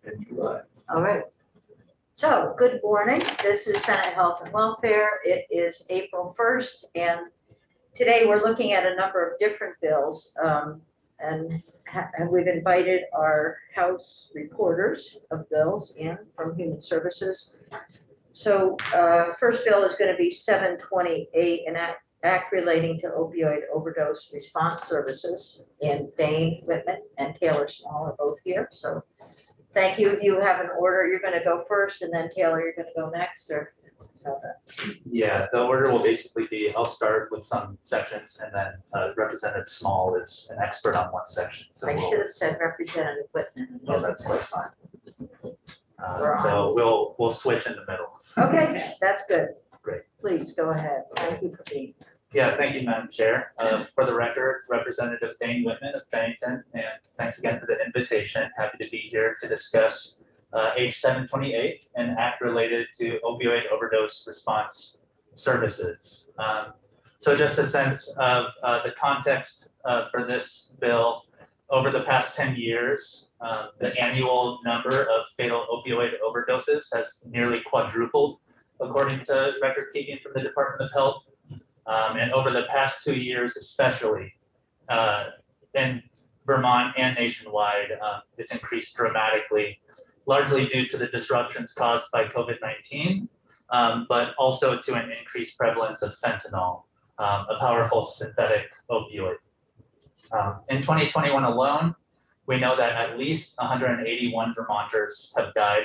in July. All right. So, good morning. This is Senate Health and Welfare. It is April 1st, and today we're looking at a number of different bills, and we've invited our House reporters of bills in from Human Services. So, first bill is going to be 728, an act relating to opioid overdose response services. And Dane Whitman and Taylor Small are both here. So, thank you. You have an order. You're going to go first, and then Taylor, you're going to go next, or? Yeah, the order will basically be, I'll start with some sections, and then Representative Small is an expert on one section. So I should have said Representative Whitman. Oh, that's quite fine. So we'll switch in the middle. Okay, that's good. Great. Please go ahead. Thank you for being here. Yeah, thank you, Madam Chair. For the record, Representative Dane Whitman of Bennington, and thanks again for the invitation. Happy to be here to discuss H 728, an act related to opioid overdose response services. So just a sense of the context for this bill. Over the past 10 years, the annual number of fatal opioid overdoses has nearly quadrupled, according to record keeping from the Department of Health. And over the past 2 years, especially in Vermont and nationwide, it's increased dramatically, largely due to the disruptions caused by COVID-19, but also to an increased prevalence of fentanyl, a powerful synthetic opioid. In 2021 alone, we know that at least 181 Vermonters have died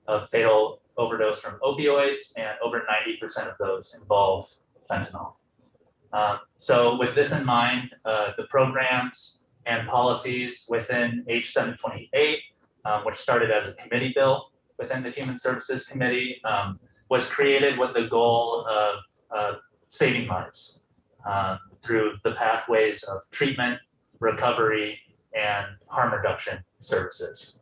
of fatal overdose from opioids, and over 90% of those involve fentanyl. So with this in mind, the programs and policies within H 728, which started as a committee bill within the Human Services Committee, was created with the goal of saving lives through the pathways of treatment, recovery, and harm reduction services.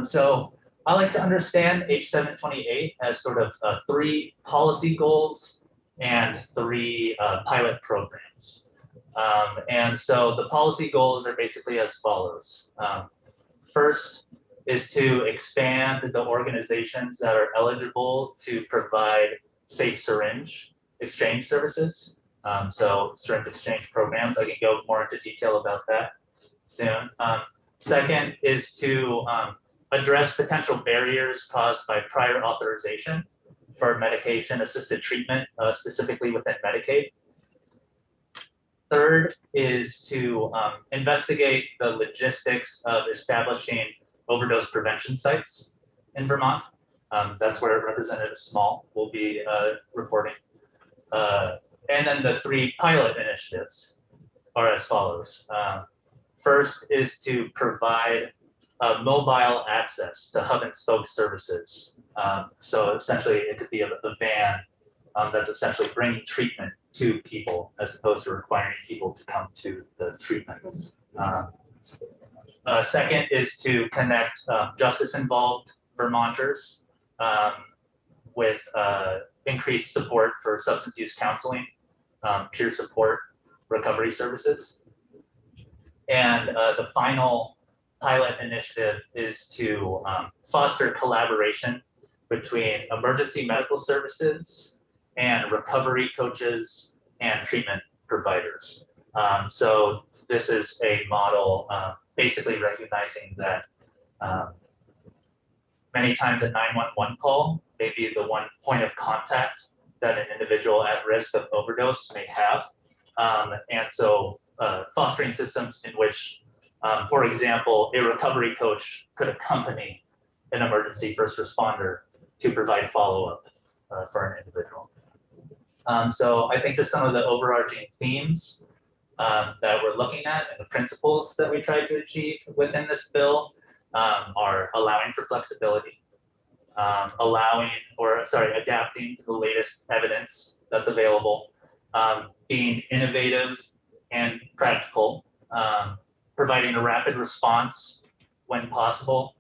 So I like to understand H 728 as sort of 3 policy goals and 3 pilot programs. And so the policy goals are basically as follows. First is to expand the organizations that are eligible to provide safe syringe exchange services. So syringe exchange programs, I can go more into detail about that soon. Second is to address potential barriers caused by prior authorization for medication-assisted treatment, specifically within Medicaid. Third is to investigate the logistics of establishing overdose prevention sites in Vermont. That's where Representative Small will be reporting. And then the 3 pilot initiatives are as follows. First is to provide mobile access to hub and spoke services. So essentially it could be a van that's essentially bringing treatment to people as opposed to requiring people to come to the treatment. Second is to connect justice-involved Vermonters with increased support for substance use counseling, peer support, recovery services. And the final pilot initiative is to foster collaboration between emergency medical services and recovery coaches and treatment providers. So this is a model basically recognizing that many times a 911 call may be the one point of contact that an individual at risk of overdose may have. And so fostering systems in which, for example, a recovery coach could accompany an emergency first responder to provide follow-up for an individual. So I think just some of the overarching themes that we're looking at and the principles that we try to achieve within this bill are allowing for flexibility, adapting to the latest evidence that's available, being innovative and practical, providing a rapid response when possible,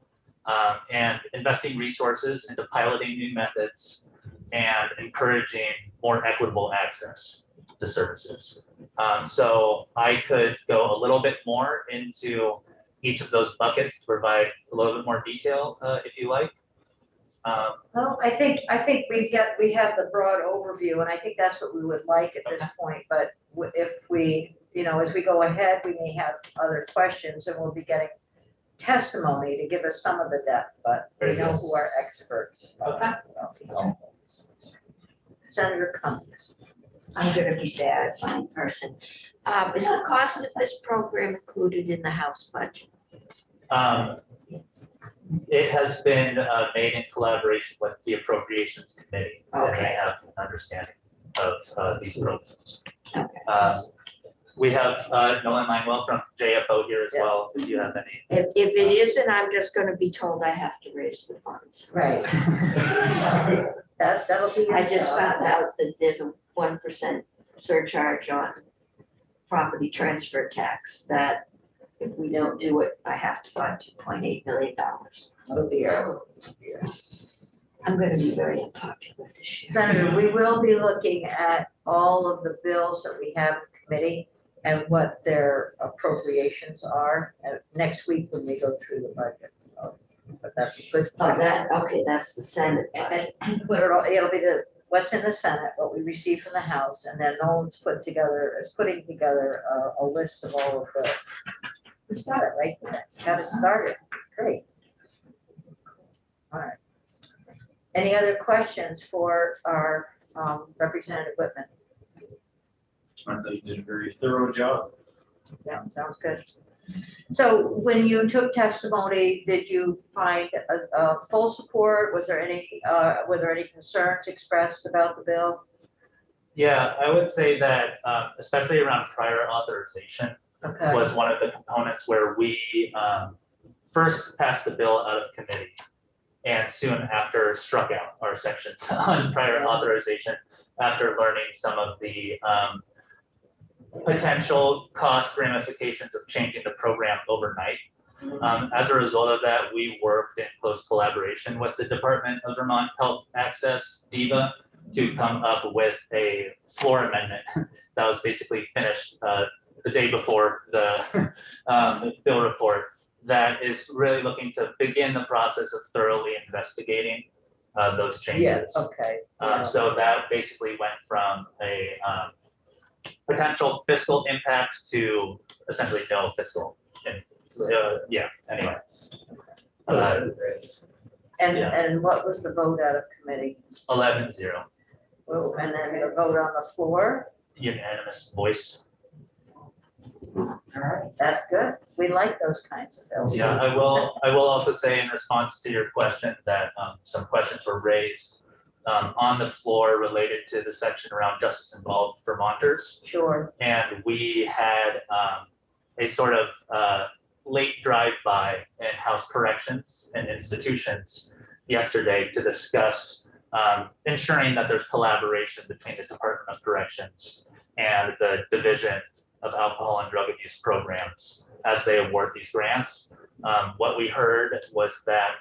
and investing resources into piloting new methods and encouraging more equitable access to services. So I could go a little bit more into each of those buckets to provide a little bit more detail, if you like. Well, I think we have the broad overview, and I think that's what we would like at this point. But if we, as we go ahead, we may have other questions, and we'll be getting testimony to give us some of the depth. But we know who are experts. Okay. Senator Cummings. I'm gonna be bad, fine person. Is the cost of this program included in the House budget? It has been made in collaboration with the Appropriations Committee, and Okay. they have an understanding of these programs. Okay. We have Nolan Langwell from JFO here as well, if you have any. If it isn't, I'm just gonna be told I have to raise the funds. Right. That'll be. I just found out that there's a 1% surcharge on property transfer tax that if we don't do it, I have to find $2.8 million. Oh dear. I'm gonna be very unpopular this year. Senator, we will be looking at all of the bills that we have in committee and what their appropriations are next week when we go through the budget. But that's a good Oh, point. okay, that's the Senate budget. Put it all, it'll be what's in the Senate, what we receive from the House, and then Nolan's putting together a list of all of the, we got it right there, got it started, great. All right. Any other questions for our Representative Whitman? I think you did a very thorough job. Yeah, sounds good. So when you took testimony, did you find a full support? Was there were there any concerns expressed about the bill? Yeah, I would say that especially around prior authorization Okay. was one of the components where we first passed the bill out of committee and soon after struck out our sections on prior authorization after learning some of the potential cost ramifications of changing the program overnight. As a result of that, we worked in close collaboration with the Department of Vermont Health Access, DVA, to come up with a floor amendment that was basically finished the day before the bill report that is really looking to begin the process of thoroughly investigating those changes. Yeah, okay. So that basically went from a potential fiscal impact to essentially no fiscal. Yeah, anyway. And what was the vote out of committee? 11-0, Oh, and then the vote on the floor? unanimous voice. All right, that's good. We like those kinds of bills. Yeah, I will also say in response to your question that some questions were raised on the floor related to the section around justice involved Vermonters. Sure. And we had a sort of late drive-by in House Corrections and Institutions yesterday to discuss ensuring that there's collaboration between the Department of Corrections and the Division of Alcohol and Drug Abuse Programs as they award these grants. What we heard was that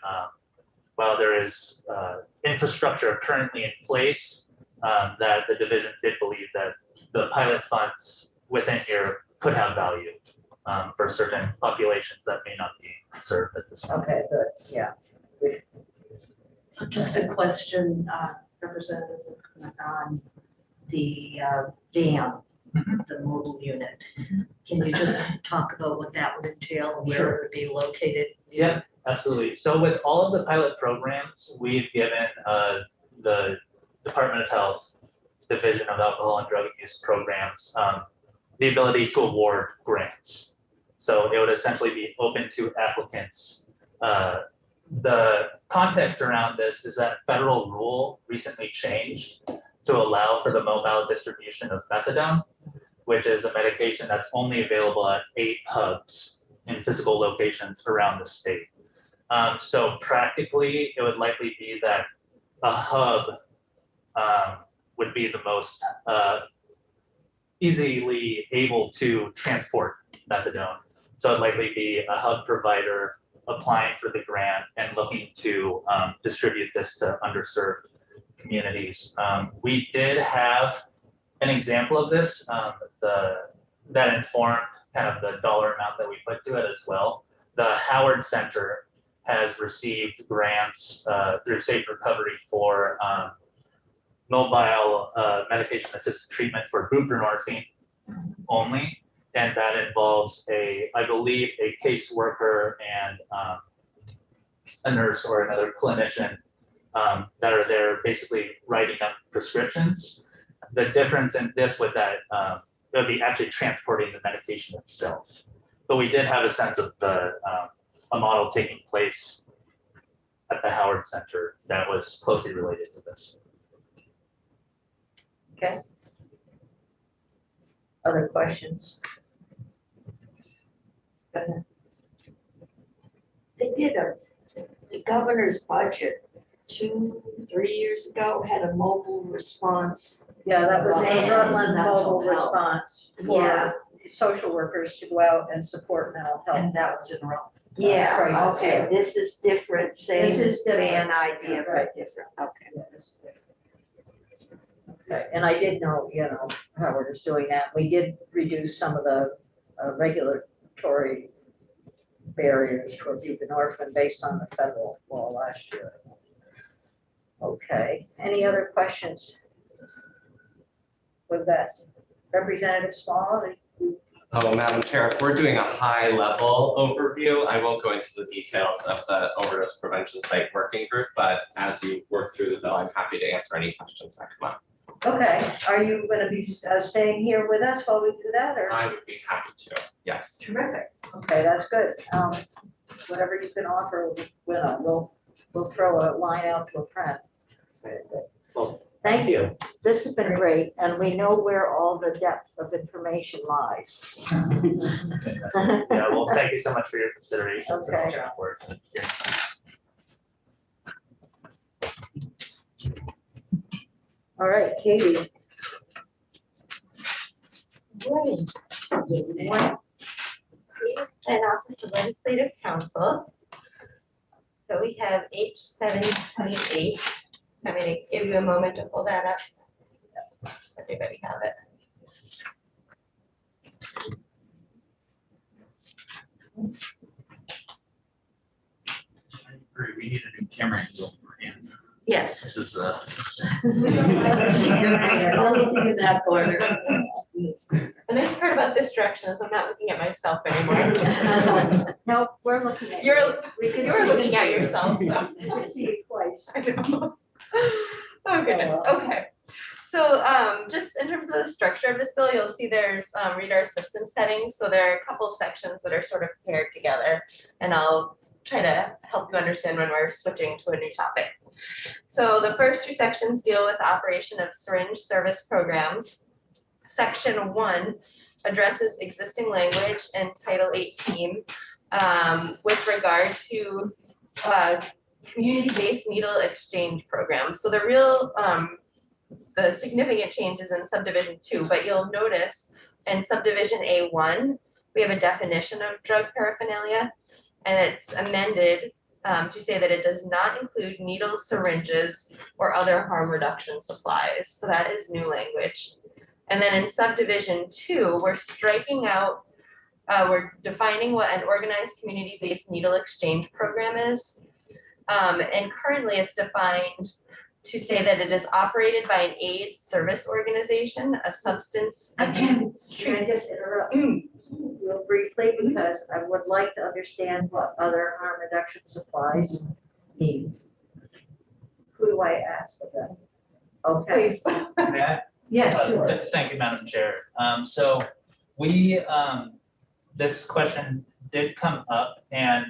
while there is infrastructure currently in place, that the division did believe that the pilot funds within here could have value for certain populations that may not be served at this point. Okay, good, yeah. Just a question, Representative, on the van, the mobile unit. Can you just talk about what that would entail, where it would be located? Yeah, absolutely. So with all of the pilot programs, we've given the Department of Health Division of Alcohol and Drug Abuse Programs the ability to award grants. So it would essentially be open to applicants. The context around this is that federal rule recently changed to allow for the mobile distribution of methadone, which is a medication that's only available at 8 hubs in physical locations around the state. So practically, it would likely be that a hub would be the most easily able to transport methadone. So it'd likely be a hub provider applying for the grant and looking to distribute this to underserved communities. We did have an example of this that informed kind of the dollar amount that we put to it as well. the Howard Center has received grants through Safe Recovery for mobile medication-assisted treatment for buprenorphine only. And that involves I believe, a caseworker and a nurse or another clinician that are there basically writing up prescriptions. The difference in this with that, they'll be actually transporting the medication itself. But we did have a sense of a model taking place at the Howard Center that was closely related to this. Okay. Other questions? Go ahead. They did the governor's budget 2-3 years ago had a mobile response. Yeah, that was Van a Rutland and mental mobile health. response Yeah. for social workers to go out and support mental health. And that was in Rome. Yeah, Crisis, okay, yeah. this is different, same This is different. van idea, Right. but different, okay. Yes. Okay, and I did know, Howard is doing that. We did reduce some of the regulatory barriers for buprenorphine based on the federal law last year. Okay, any other questions? With that, Representative Small? Oh, Madam Chair, if we're doing a high-level overview, I won't go into the details of the overdose prevention site working group, but as you work through the bill, I'm happy to answer any questions that come up. Okay, are you going to be staying here with us while we do that, or? I would be happy to, yes. Terrific. Okay, that's good. Whatever you can offer, we'll throw a line out to a friend. Well, Thank you. This has been great, and we know where all the depth of information lies. Yeah, well, thank you so much for your consideration. Okay. It's staff work. All right, Katie. Morning. And Office of Legislative Counsel. So we have H728. I'm going to give you a moment to pull that up. Everybody have it. I agree, we need a new camera angle for him. Yes. This is, I'll look in that corner. The nice part about this direction is I'm not looking at myself anymore. No, we're looking at you. You're looking at yourself, so. We can see you twice. I know. Oh goodness, okay. So just in terms of the structure of this bill, you'll see there's reader assistance settings. So there are a couple sections that are sort of paired together, and I'll try to help you understand when we're switching to a new topic. So the first two sections deal with the operation of syringe service programs. Section 1 addresses existing language in Title 18 with regard to community-based needle exchange programs. So the significant changes in Subdivision 2, but you'll notice in Subdivision A1, we have a definition of drug paraphernalia, and it's amended to say that it does not include needles, syringes, or other harm reduction supplies. So that is new language. And then in Subdivision 2, we're striking out, we're defining what an organized community-based needle exchange program is. And currently it's defined to say that it is operated by an AIDS service organization, a substance abuse Can I just interrupt real briefly, because I would like to understand what other harm reduction supplies means. Who do I ask of that? Okay. Please. Yeah, sure. Thank you, Madam Chair. So this question did come up, and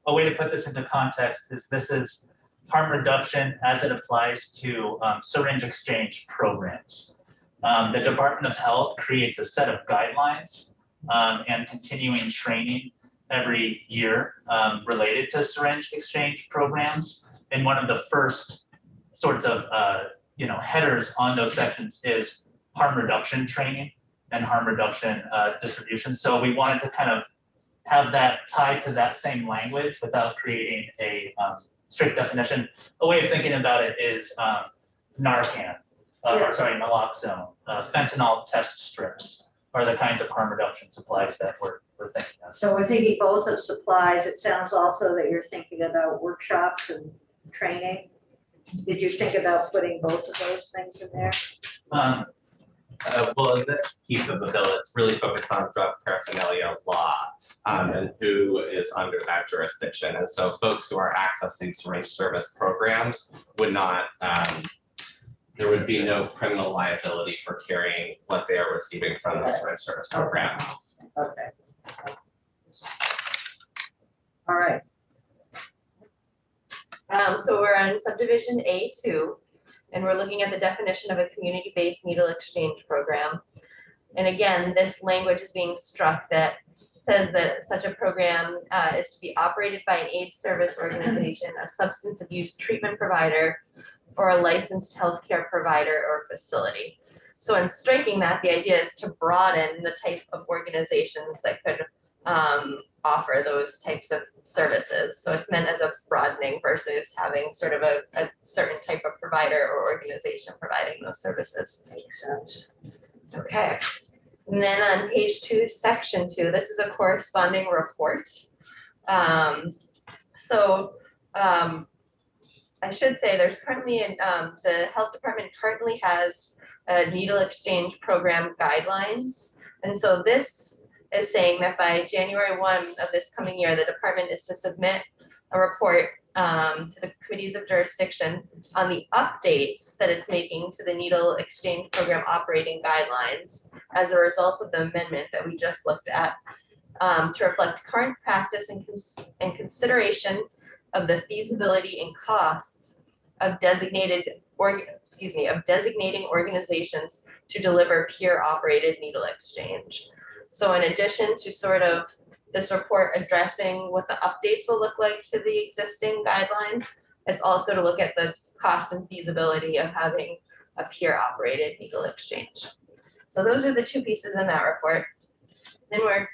a way to put this into context is this is harm reduction as it applies to syringe exchange programs. The Department of Health creates a set of guidelines and continuing training every year related to syringe exchange programs. And one of the first sorts of headers on those sections is harm reduction training and harm reduction distribution. So we wanted to kind of have that tied to that same language without creating a strict definition. A way of thinking about it is Narcan, or sorry, naloxone, fentanyl test strips. are the kinds of harm reduction supplies that we're thinking of. So we're thinking both of supplies. It sounds also that you're thinking about workshops and training. Did you think about putting both of those things in there? Well, in this piece of the bill, it's really focused on drug paraphernalia law and who is under that jurisdiction. And so folks who are accessing syringe service programs would not, there would be no criminal liability for carrying what they are receiving from the syringe service program. Okay. All right. So we're on subdivision A2, and we're looking at the definition of a community-based needle exchange program. And again, this language is being struck that says that such a program is to be operated by an AIDS service organization, a substance abuse treatment provider, or a licensed healthcare provider or facility. So in striking that, the idea is to broaden the type of organizations that could offer those types of services. So it's meant as a broadening versus having sort of a certain type of provider or organization providing those services. Makes sense. Okay. And then on page 2, section 2, this is a corresponding report. I should say there's currently the health department currently has a needle exchange program guidelines. And so this is saying that by January 1 of this coming year, the department is to submit a report to the committees of jurisdiction on the updates that it's making to the needle exchange program operating guidelines as a result of the amendment that we just looked at, to reflect current practice and consideration of the feasibility and costs of designating organizations to deliver peer operated needle exchange. So in addition to sort of this report addressing what the updates will look like to the existing guidelines, it's also to look at the cost and feasibility of having a peer operated needle exchange. So those are the two pieces in that report. Then we're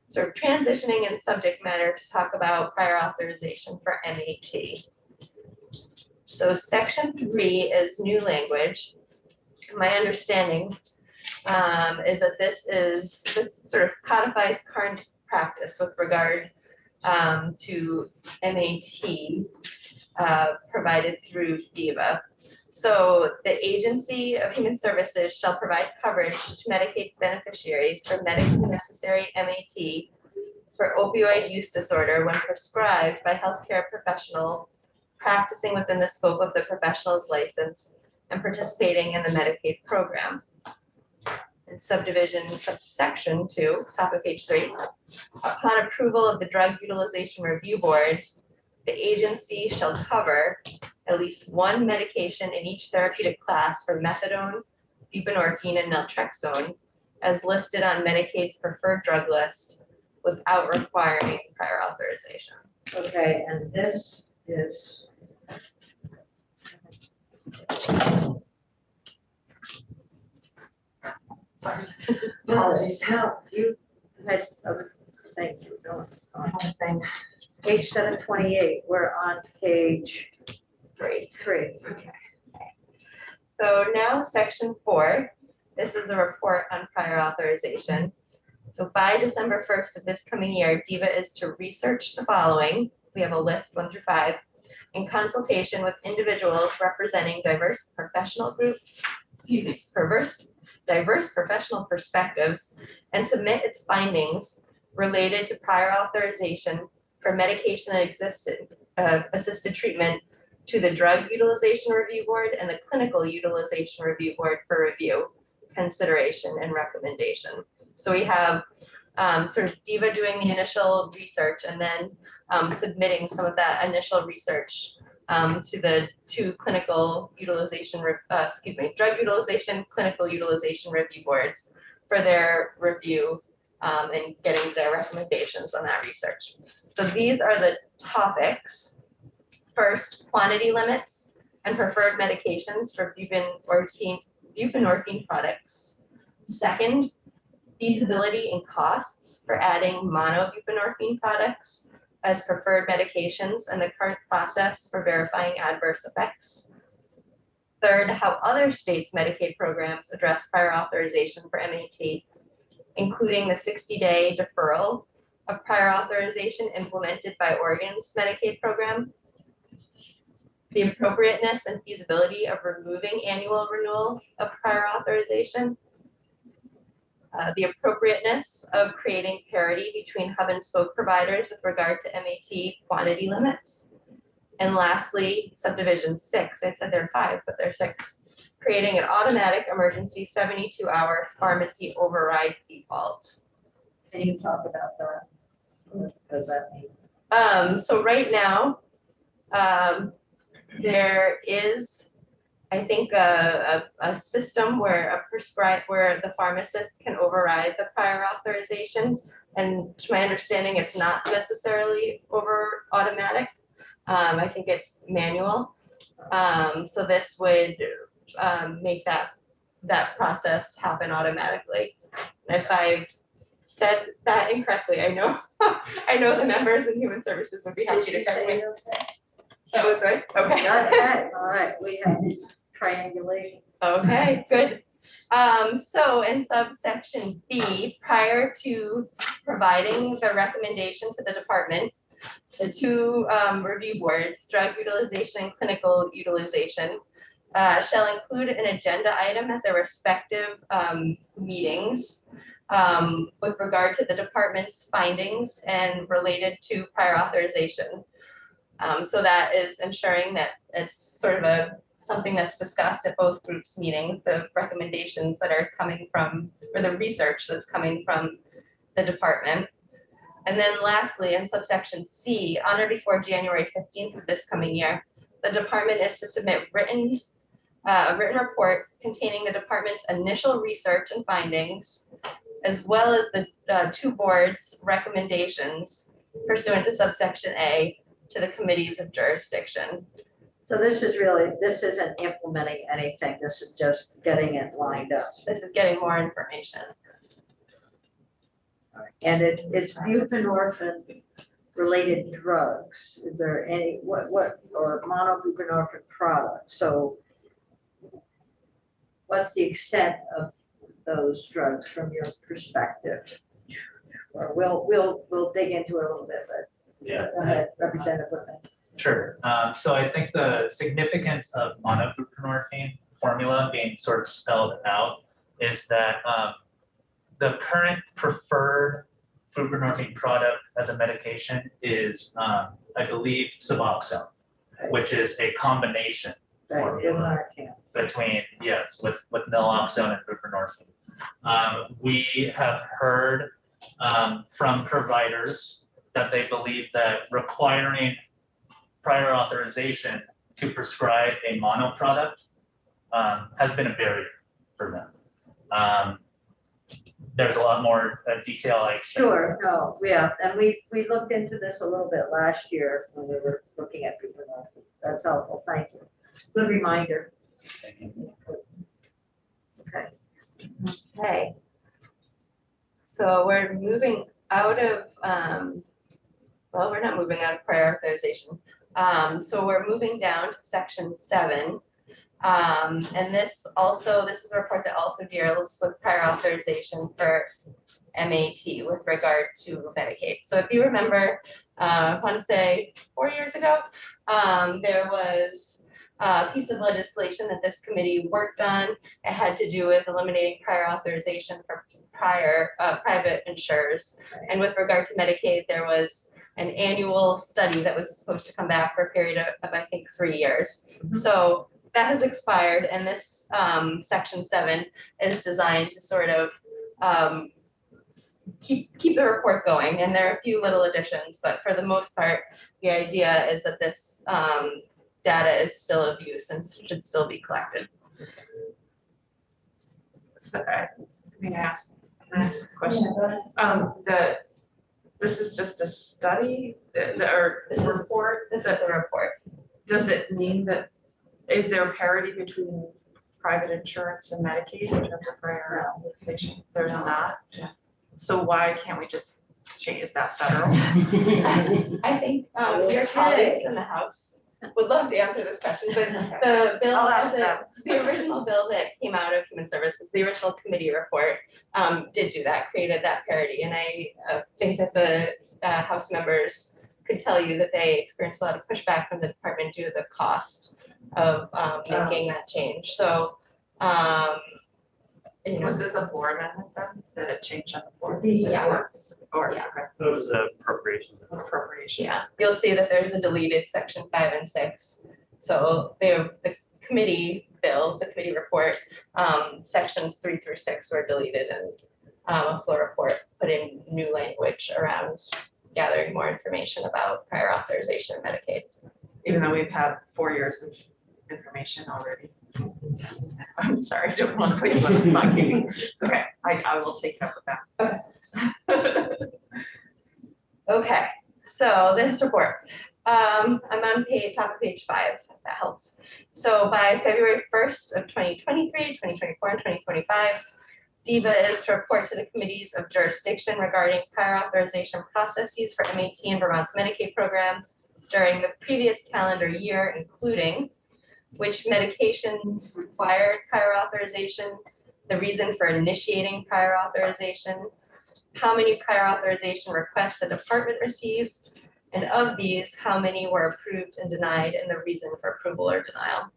sort of transitioning in subject matter to talk about prior authorization for MAT. So section 3 is new language. My understanding is that this sort of codifies current practice with regard to MAT provided through DIVA. So the Agency of Human Services shall provide coverage to Medicaid beneficiaries for medically necessary MAT for opioid use disorder when prescribed by healthcare professional practicing within the scope of the professional's license and participating in the Medicaid program. In subsection 2, top of page 3, upon approval of the Drug Utilization Review Board, the agency shall cover at least one medication in each therapeutic class for methadone, buprenorphine, and naltrexone as listed on Medicaid's preferred drug list without requiring prior authorization. Okay, and this is. Sorry. Apologies. How you had other things you were going on. Page 728, we're on page 3. Okay. So now section 4, this is a report on prior authorization. So by December 1st of this coming year, DIVA is to research the following. We have a list 1 through 5 in consultation with individuals representing diverse professional groups, diverse professional perspectives, and submit its findings related to prior authorization for medication and assisted treatment to the Drug Utilization Review Board and the Clinical Utilization Review Board for review, consideration, and recommendation. So we have sort of DIVA doing the initial research and then submitting some of that initial research to the two clinical utilization, drug utilization, clinical utilization review boards for their review and getting their recommendations on that research. So these are the topics. First, quantity limits and preferred medications for buprenorphine products. Second, feasibility and costs for adding monobuprenorphine products as preferred medications and the current process for verifying adverse effects. Third, how other states' Medicaid programs address prior authorization for MAT. including the 60-day deferral of prior authorization implemented by Oregon's Medicaid program, the appropriateness and feasibility of removing annual renewal of prior authorization, the appropriateness of creating parity between hub and spoke providers with regard to MAT quantity limits, and lastly, subdivision 6, I said there are 5, but there are 6, creating an automatic emergency 72-hour pharmacy override default. Can you talk about that? What does that mean? So right now, there is, I think, a system where where the pharmacist can override the prior authorization. And to my understanding, it's not necessarily automatic. I think it's manual. So this would make that process happen automatically. If I've said that incorrectly, I know I know the members in Human Services would be happy to correct me. That was right? Okay. Okay, all right, we have triangulation. Okay, good. So in subsection B, prior to providing the recommendation to the department, the two review boards, drug utilization and clinical utilization, shall include an agenda item at their respective meetings with regard to the department's findings and related to prior authorization. So that is ensuring that it's sort of something that's discussed at both groups' meetings, the recommendations that are coming from, or the research that's coming from the department. And then lastly, in subsection C, on or before January 15th of this coming year, the department is to submit a written report containing the department's initial research and findings, as well as the two boards' recommendations pursuant to subsection A to the committees of jurisdiction. So this isn't implementing anything, this is just getting it lined up. This is getting more information. And it's buprenorphine related drugs. Is there any, what, or monobuprenorphine products? So what's the extent of those drugs from your perspective? Or we'll dig into it a little bit, but Yeah. go ahead, Representative Whitman. Sure. So I think the significance of monobuprenorphine formula being sort of spelled out is that the current preferred buprenorphine product as a medication is, I believe, Suboxone, which is a combination Right, good formula Narcan. between, yes, with naloxone and buprenorphine. We have heard from providers that they believe that requiring prior authorization to prescribe a mono product has been a barrier for them. There's a lot more detail I can. Sure, no, yeah, and we looked into this a little bit last year when we were looking at buprenorphine. That's helpful, thank you. Good reminder. Thank you. Okay. Okay. So we're moving out of, well, we're not moving out of prior authorization. So we're moving down to section 7. And this is a report that also deals with prior authorization for MAT with regard to Medicaid. So if you remember, I want to say 4 years ago, there was a piece of legislation that this committee worked on. It had to do with eliminating prior authorization for private insurers. And with regard to Medicaid, there was an annual study that was supposed to come back for a period of I think 3 years. Mhm. So that has expired, and this section 7 is designed to sort of keep the report going. And there are a few little additions, but for the most part, the idea is that this data is still of use and should still be collected. So, may I ask a question? This is just a study, or This is- report? This is the report. Does it mean that, is there parity between private insurance and Medicaid in terms of prior authorization? There's not? Yeah. So why can't we just change, is that federal? I think your colleagues in the House would love to answer this question, but the bill, I'll ask them. the original bill that came out of Human Services, the original committee report, did do that, created that parity. And I think that the House members could tell you that they experienced a lot of pushback from the department due to the cost of making that change. So, you know, Was this a floor amendment then? Did it change on the floor? Yeah. Or, Yeah. okay, So it was appropriations. appropriations. yeah, you'll see that there's a deleted section 5 and 6. So the committee bill, the committee report, sections 3 through 6 were deleted, and a floor report put in new language around gathering more information about prior authorization of Medicaid. Even though we've had 4 years of information already. I'm sorry, I don't want to put you on the spot, Katie. Okay, I will take that with that. Okay, so this report, I'm on top of page 5, if that helps. So by February 1st of 2023, 2024, and 2025, DEVA is to report to the committees of jurisdiction regarding prior authorization processes for MAT and Vermont's Medicaid program during the previous calendar year, including which medications required prior authorization, the reason for initiating prior authorization, how many prior authorization requests the department received, and of these, how many were approved and denied, and the reason for approval or denial.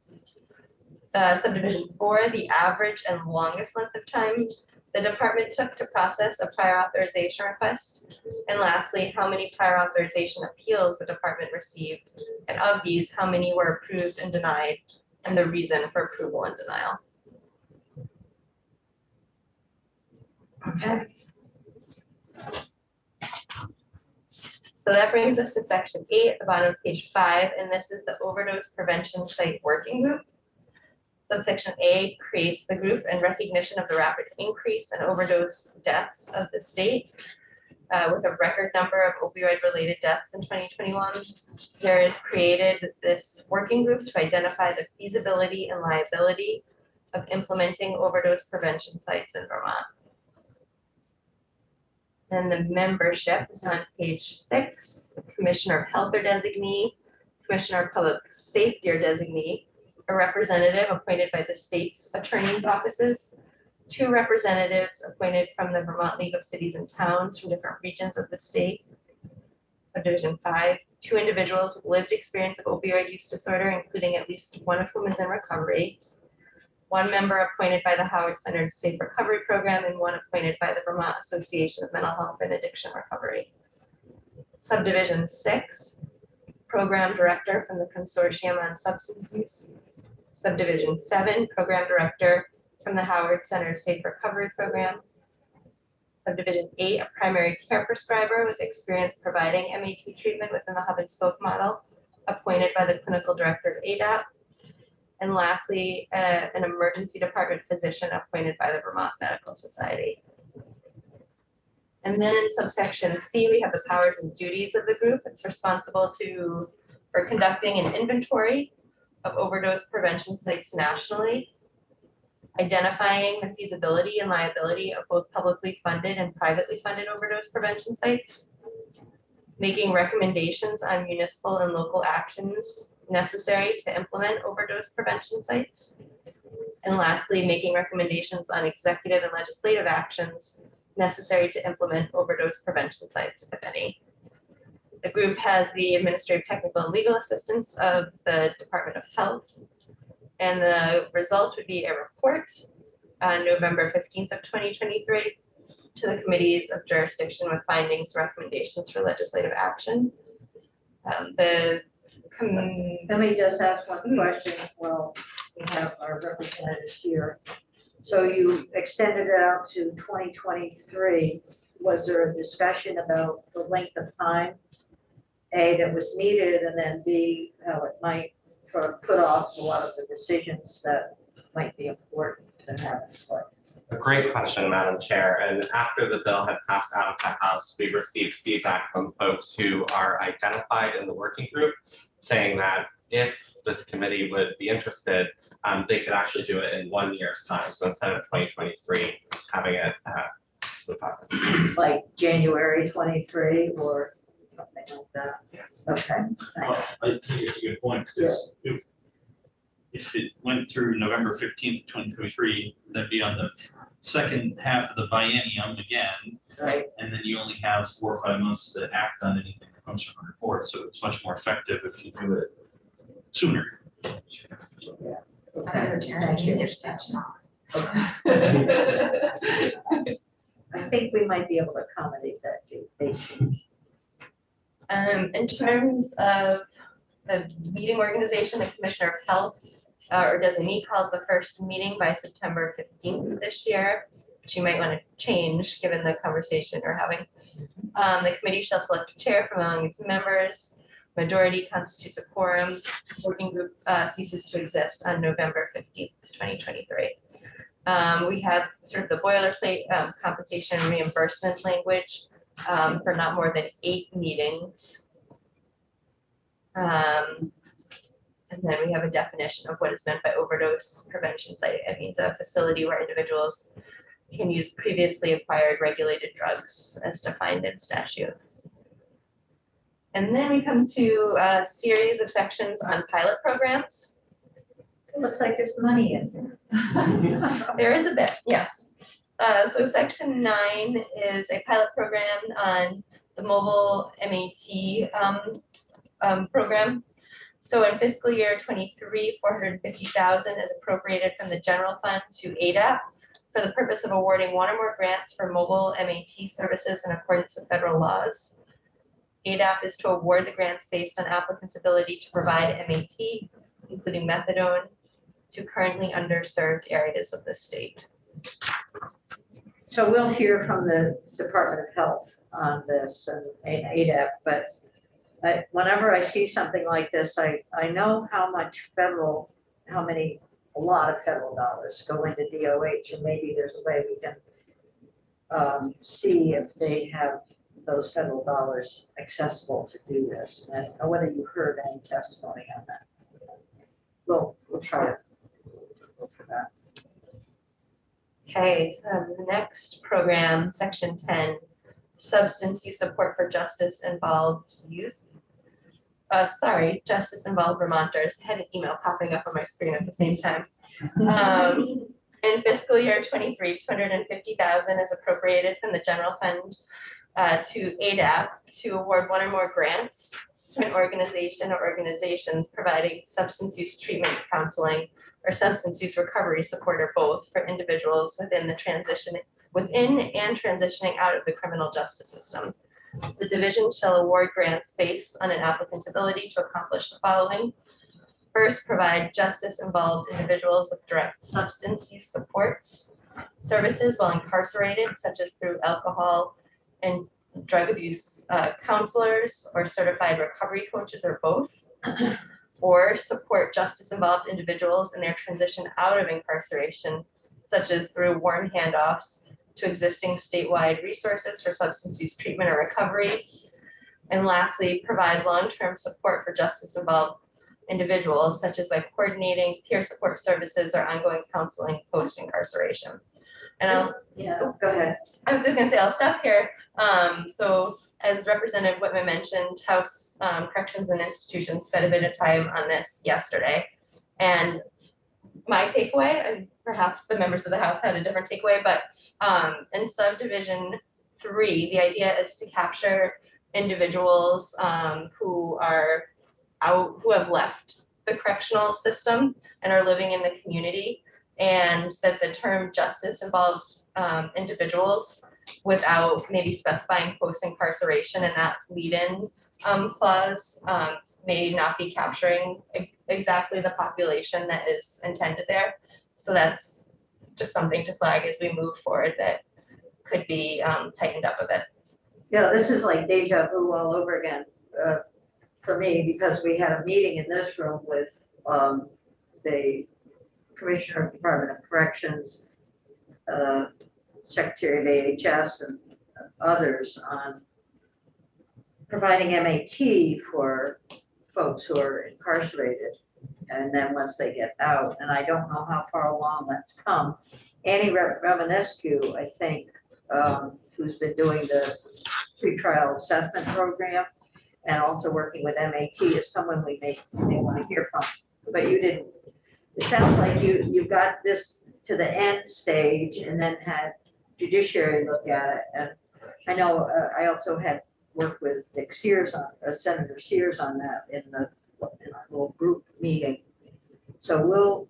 Subdivision 4, the average and longest length of time the department took to process a prior authorization request. And lastly, how many prior authorization appeals the department received, and of these, how many were approved and denied, and the reason for approval and denial. Okay. So that brings us to section 8 at the bottom of page 5, and this is the Overdose Prevention Site Working Group. Subsection A creates the group in recognition of the rapid increase in overdose deaths of the state. With a record number of opioid-related deaths in 2021, there is created this working group to identify the feasibility and liability of implementing overdose prevention sites in Vermont. And the membership is on page 6, the Commissioner of Health or designee, Commissioner of Public Safety or designee, a representative appointed by the state's attorney's offices, 2 representatives appointed from the Vermont League of Cities and Towns from different regions of the state. Subdivision 5, 2 individuals with lived experience of opioid use disorder, including at least one of whom is in recovery. 1 member appointed by the Howard Centered Safe Recovery Program, and 1 appointed by the Vermont Association of Mental Health and Addiction Recovery. Subdivision 6, Program Director from the Consortium on Substance Use. Subdivision 7, Program Director from the Howard Centered Safe Recovery Program. Subdivision 8, a primary care prescriber with experience providing MAT treatment within the hub and spoke model, appointed by the Clinical Director of ADAP. And lastly, an emergency department physician appointed by the Vermont Medical Society. And then in subsection C, we have the powers and duties of the group. It's responsible for conducting an inventory of overdose prevention sites nationally, identifying the feasibility and liability of both publicly funded and privately funded overdose prevention sites, making recommendations on municipal and local actions necessary to implement overdose prevention sites, and lastly, making recommendations on executive and legislative actions necessary to implement overdose prevention sites, if any. The group has the administrative, technical, and legal assistance of the Department of Health, and the result would be a report on November 15th of 2023 to the committees of jurisdiction with findings, recommendations for legislative action. Let me just ask one question. Well, we have our representatives here. So you extended it out to 2023. Was there a discussion about the length of time, A, that was needed, and then B, how it might sort of put off a lot of the decisions that might be important to have in place? A great question, Madam Chair. And after the bill had passed out of the House, we received feedback from folks who are identified in the working group saying that if this committee would be interested, they could actually do it in 1 year's time. So instead of 2023, having it Like January 23 or? something like that. Yes. Okay, Well, thanks. I think it's a good point, because if it went through November 15th, 2023, that'd be on the second half of the biennium again, Right, and then you only have 4 or 5 months to act on anything that comes from a report, so it's much more effective if you do it sooner. okay. I think we might be able to accommodate that, date change. In terms of the meeting organization, the Commissioner of Health or designee calls the first meeting by September 15th of this year, which you might want to change given the conversation we're having. The committee shall select a chair from among its members. Majority constitutes a quorum. Working group ceases to exist on November 15th, 2023. We have sort of the boilerplate compensation and reimbursement language for not more than 8 meetings. And then we have a definition of what is meant by overdose prevention site. It means a facility where individuals can use previously acquired regulated drugs as defined in statute. And then we come to a series of sections on pilot programs. It looks like there's money in there. There is a bit, yes. So section 9 is a pilot program on the mobile MAT program. So in fiscal year 23, 450,000 is appropriated from the general fund to ADAP for the purpose of awarding 1 or more grants for mobile MAT services in accordance with federal laws. ADAP is to award the grants based on applicants' ability to provide MAT, including methadone, to currently underserved areas of the state. So we'll hear from the Department of Health on this and ADAP, but whenever I see something like this, I know how much a lot of federal dollars go into DOH, and maybe there's a way we can see if they have those federal dollars accessible to do this. And I don't know whether you heard any testimony on that. We'll try to look for that. Okay, so the next program, section 10, substance use support for justice involved youth. Justice involved Vermonters. I had an email popping up on my screen at the same time. In fiscal year 23, 250,000 is appropriated from the general fund to ADAP to award 1 or more grants to an organization or organizations providing substance use treatment, counseling, or substance use recovery support, or both, for individuals within and transitioning out of the criminal justice system. The division shall award grants based on an applicant's ability to accomplish the following. First, provide justice-involved individuals with direct substance use supports, services while incarcerated, such as through alcohol and drug abuse counselors or certified recovery coaches, or both. Or support justice-involved individuals in their transition out of incarceration, such as through warm handoffs to existing statewide resources for substance use treatment or recovery. And lastly, provide long-term support for justice-involved individuals, such as by coordinating peer support services or ongoing counseling post-incarceration. And Go ahead. I was just gonna say, I'll stop here. So as Representative Whitman mentioned, House Corrections and Institutions spent a bit of time on this yesterday. And my takeaway, and perhaps the members of the House had a different takeaway, but in Subdivision 3, the idea is to capture individuals who are out, who have left the correctional system and are living in the community, and that the term justice involved individuals, without maybe specifying post-incarceration in that lead-in clause, may not be capturing exactly the population that is intended there. So that's just something to flag as we move forward that could be tightened up a bit. Yeah, this is like deja vu all over again for me, because we had a meeting in this room with the Commissioner of Department of Corrections, Secretary of AHS, and others on providing MAT for folks who are incarcerated, and then once they get out, and I don't know how far along that's come. Annie Romanescu, I think, who's been doing the pretrial assessment program, and also working with MAT is someone we may want to hear from. But you didn't, it sounds like you got this to the end stage and then had judiciary look at it. And I know I also had worked with Dick Sears Senator Sears on that in our little group meeting. So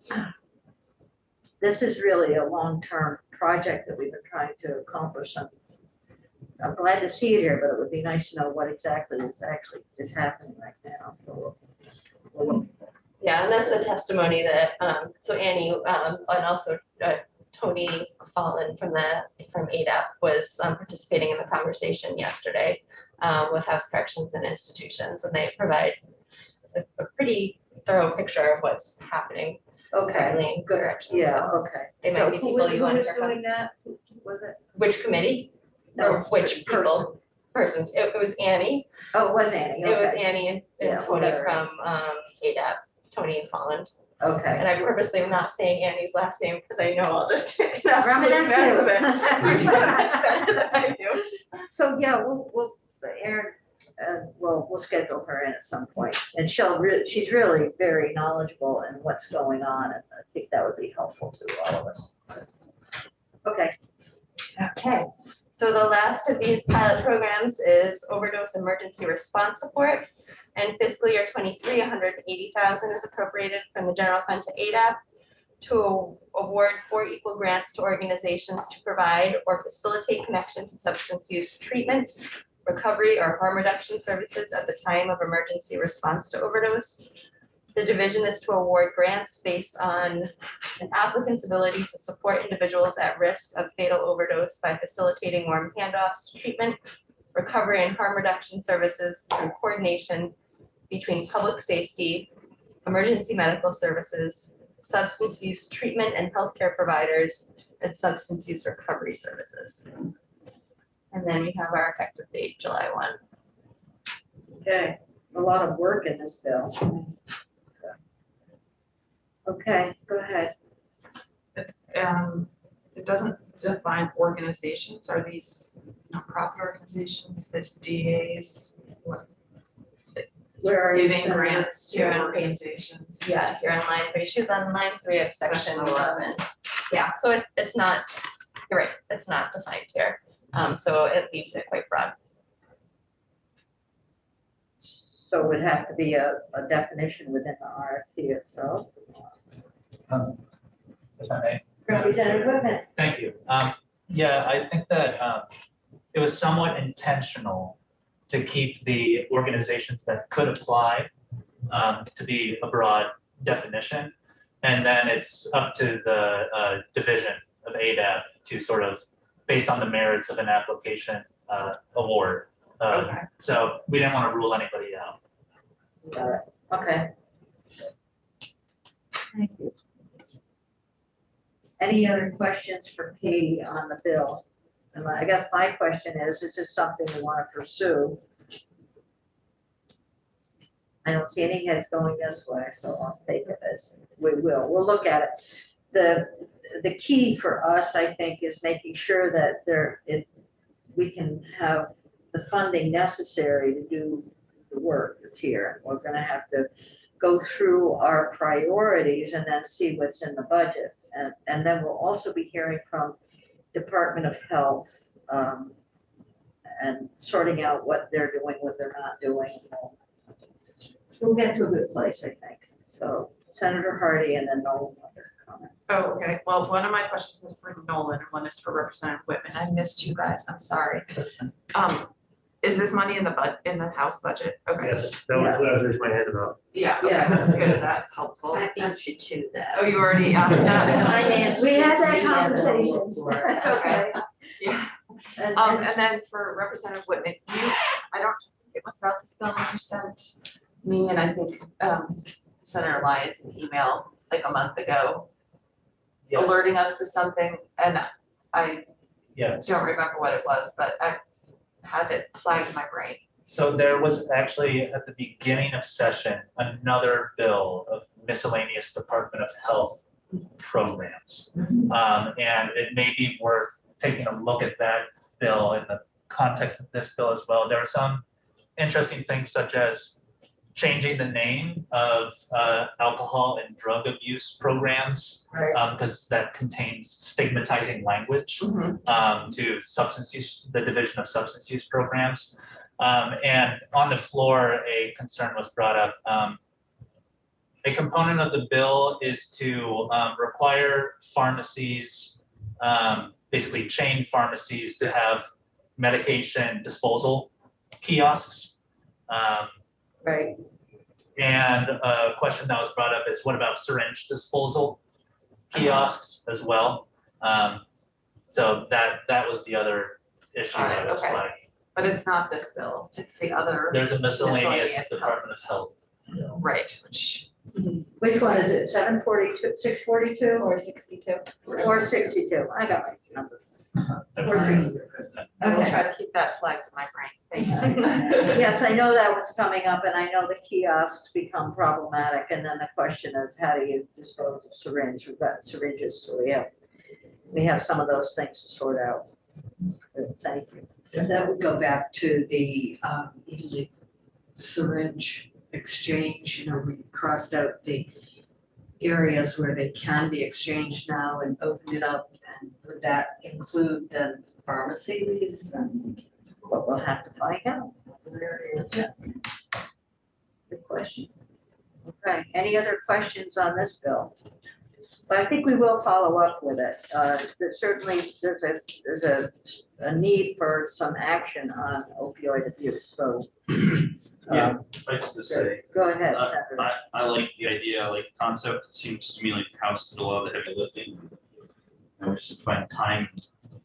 this is really a long-term project that we've been trying to accomplish. I'm glad to see it here, but it would be nice to know what exactly is happening right now. So Yeah, and that's the testimony that, so Annie, and also Tony Fallon from ADAP was participating in the conversation yesterday with House Corrections and Institutions, and they provide a pretty thorough picture of what's happening. okay, currently in good. corrections, Yeah, so okay. They might So be who people was you want to hear from. doing that? Who was it? Which committee? No, Or which people? Persons. It was Annie. Oh, it was Annie. It was Okay. Annie and Yeah, Tony whatever. from ADAP, Tony and Folland. Okay. And I purposely am not saying Annie's last name because I know I'll just make an absolute Ramadan mess of too. it. You're doing much better than I do. So yeah, we'll Erin, we'll schedule her in at some point, and she's really very knowledgeable in what's going on, and I think that would be helpful to all of us. Okay. Okay, so the last of these pilot programs is overdose emergency response support. And fiscal year 23, 180,000 is appropriated from the general fund to ADAP to award 4 equal grants to organizations to provide or facilitate connection to substance use treatment, recovery, or harm reduction services at the time of emergency response to overdose. The division is to award grants based on an applicant's ability to support individuals at risk of fatal overdose by facilitating warm handoffs to treatment, recovery, and harm reduction services through coordination between public safety, emergency medical services, substance use treatment and healthcare providers, and substance use recovery services. And then we have our effective date, July 1. Okay, a lot of work in this bill. Okay, go ahead. It doesn't define organizations. Are these nonprofit organizations, this DAs, what, Where are you? giving Senator? grants to You're on organizations? Yeah, you're on line 3. She's on line 3 of section 11. Yeah, so it's not, you're right, it's not defined here. So it leaves it quite broad. So it would have to be a definition within the RFP itself. If I may. Representative Whitman. Thank you. Yeah, I think that it was somewhat intentional to keep the organizations that could apply to be a broad definition. And then it's up to the division of ADAP to sort of, based on the merits of an application, award. Okay. So we didn't want to rule anybody out. Got it. Okay. Thank you. Any other questions for Katie on the bill? And I guess my question is this something we want to pursue? I don't see any heads going this way, so I'll take it as we'll look at it. The key for us, I think, is making sure that we can have the funding necessary to do the work that's here. We're going to have to go through our priorities and then see what's in the budget. And then we'll also be hearing from Department of Health and sorting out what they're doing, what they're not doing. We'll get to a good place, I think. So Senator Hardy and then Nolan other comment. Oh, okay. Well, one of my questions is for Nolan and one is for Representative Whitman. I missed you guys. I'm sorry. Is this money in the House budget? Okay. Yes, that was raised my hand about. Yeah, okay, Yeah. that's good. That's helpful. I beat you to that. Oh, you already asked that? Finance. We had that committee conversation. That's okay. Yeah. And And then for Representative Whitman, I don't think it was about the spelling you sent me and I think Senator Lyons an email like a month ago Yes. alerting us to something, and I Yes. don't remember what it was, but I have it flagged in my brain. So there was actually at the beginning of session, another bill of miscellaneous Department of Health programs. And it may be worth taking a look at that bill in the context of this bill as well. There are some interesting things such as changing the name of alcohol and drug abuse programs, Right. because that contains stigmatizing language, to substance use, the Division of Substance Use Programs. And on the floor, a concern was brought up. A component of the bill is to require pharmacies, basically chain pharmacies, to have medication disposal kiosks. Right. And a question that was brought up is, what about syringe disposal kiosks as well? So that was the other issue that was Okay. flagged. But it's not this bill, it's the other, There's a miscellaneous Miscellaneous Department of Health. right, Which one is it? 742, 642, Or 62. or 62? I got my numbers. I will Okay. try to keep that flagged in my brain, thank you. Yes, I know that one's coming up, and I know the kiosks become problematic, and then the question of how do you dispose of syringe? We've got syringes, so we have some of those things to sort out. Thank you. So that would go back to the illegal syringe exchange, we crossed out the areas where they can be exchanged now and opened it up, and would that include then pharmacies and? But we'll have to find out. Yeah. Good question. Okay, any other questions on this bill? But I think we will follow up with it. There's certainly, there's a need for some action on opioid abuse, so. Yeah, I have to say, Go ahead, Uh, Senator. I like the idea, I like the concept, it seems to me like the House did a lot of the heavy lifting. And we just find time,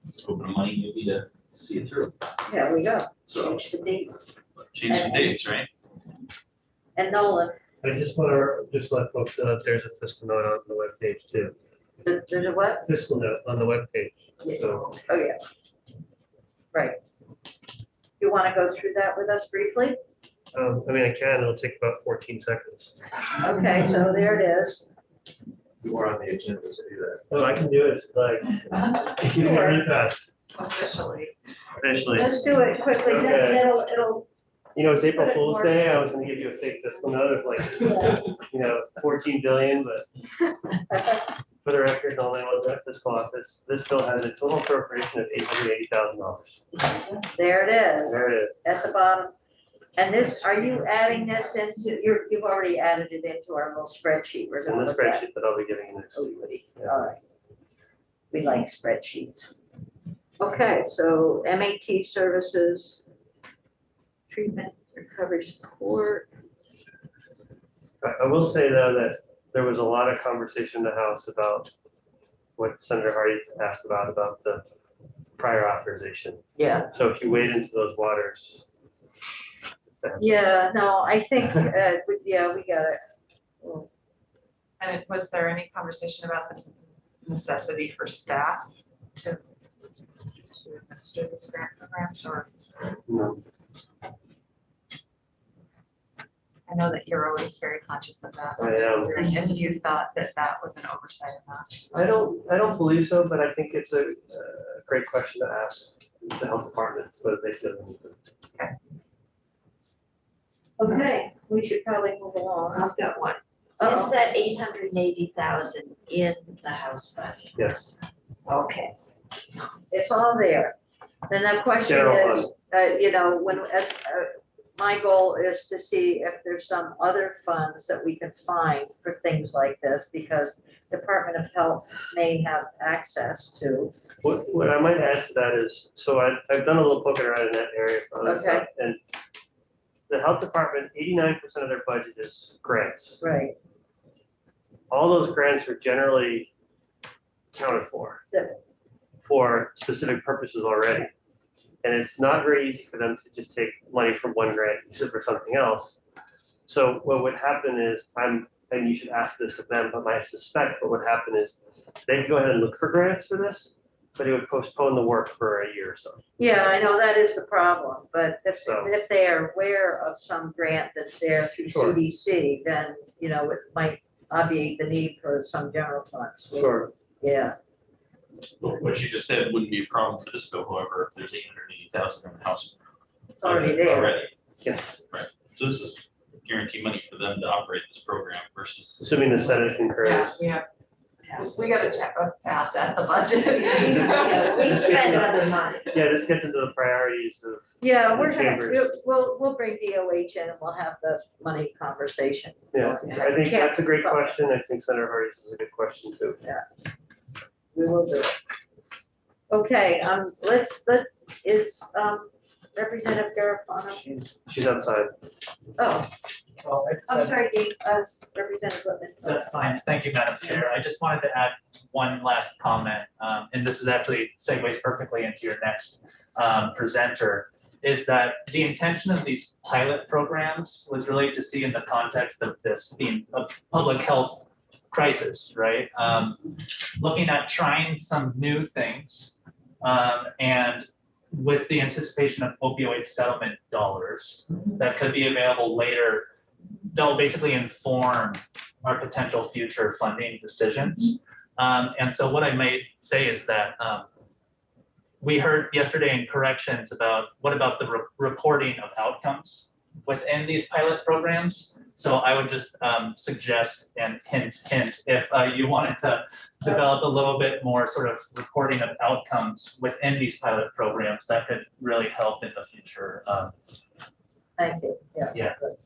scope of money maybe to see it through, Yeah, we go. so Change the dates. change the dates, right? And Nolan, I just want to just let folks know that there's a fiscal note on the webpage too. there's a what? Fiscal note on the webpage. So Oh, yeah. Right. You want to go through that with us briefly? I mean, I can, it'll take about 14 seconds. Okay, so there it is. We're on the agenda to do that. Oh, I can do it like, you can really fast, Officially. officially. Let's do it quickly, then Okay. it'll, You know, it's April Fool's Day, I was gonna give you a fake fiscal note of like, 14 billion, but for the record, only one at fiscal office, this bill has a total appropriation of $880,000. there it is, There it is. at the bottom. And this, are you adding this into, you've already added it into our little spreadsheet. We're It's in gonna the look at. spreadsheet that I'll be giving you next Oh, week. goody. All right. We like spreadsheets. Okay, so MAT services, treatment, recovery support. I will say though that there was a lot of conversation in the House about what Senator Hardy asked about the prior authorization. Yeah. So if you wade into those waters. Yeah, no, I think, yeah, we got it. And was there any conversation about the necessity for staff to administer these grant programs, or? No. I know that you're always very conscious of that. I am. And you thought that that was an oversight of that. I don't believe so, but I think it's a great question to ask the health department, whether they feel. Okay, we should probably move along. I've got one. Is Uh-oh. that 880,000 in the House budget? Yes. Okay. It's all there. Then the question General is, when, my goal is to see if there's some other funds that we can find for things like this, because Department of Health may have access to. What I might add to that is, so I've done a little poking around in that area for other Okay. stuff, and the health department, 89% of their budget is grants. Right. All those grants are generally accounted for specific purposes already. And it's not very easy for them to just take money from one grant and use it for something else. So what would happen is, and you should ask this of them, but I suspect what would happen is they'd go ahead and look for grants for this, but it would postpone the work for a year or so. Yeah, I know that is the problem, but So- if they are aware of some grant that's there through Sure. CDC, then, it might obviate the need for some general funds. Sure. Yeah, What you just said wouldn't be a problem for this bill, however, if there's 880,000 in the House. it's already budget there. Already, So this is guarantee money for them to operate this program versus. Assuming the Senate concurs. We gotta check, pass at the budget. Yeah, we spend other money. Yeah, this gets into the priorities of, Yeah, The we're gonna, chambers. we'll bring DOH in and we'll have the money conversation. yeah, I think that's a great question. I think Senator Hardy's is a good question too. We will do it. Okay, is, Representative Garofano? She's outside. Oh, Well, I just I'm had- sorry, Dean, Representative Whitman. That's fine. Thank you, Madam Chair. I just wanted to add one last comment, and this is actually segues perfectly into your next presenter, is that the intention of these pilot programs was really to see in the context of this being a public health crisis, right? Looking at trying some new things, and with the anticipation of opioid settlement dollars that could be available later, they'll basically inform our potential future funding decisions. And so what I may say is that we heard yesterday in corrections about what about the reporting of outcomes within these pilot programs. So I would just suggest and hint, if you wanted to develop a little bit more sort of reporting of outcomes within these pilot programs, that could really help in the future. Thank you, yeah. Yeah. Good.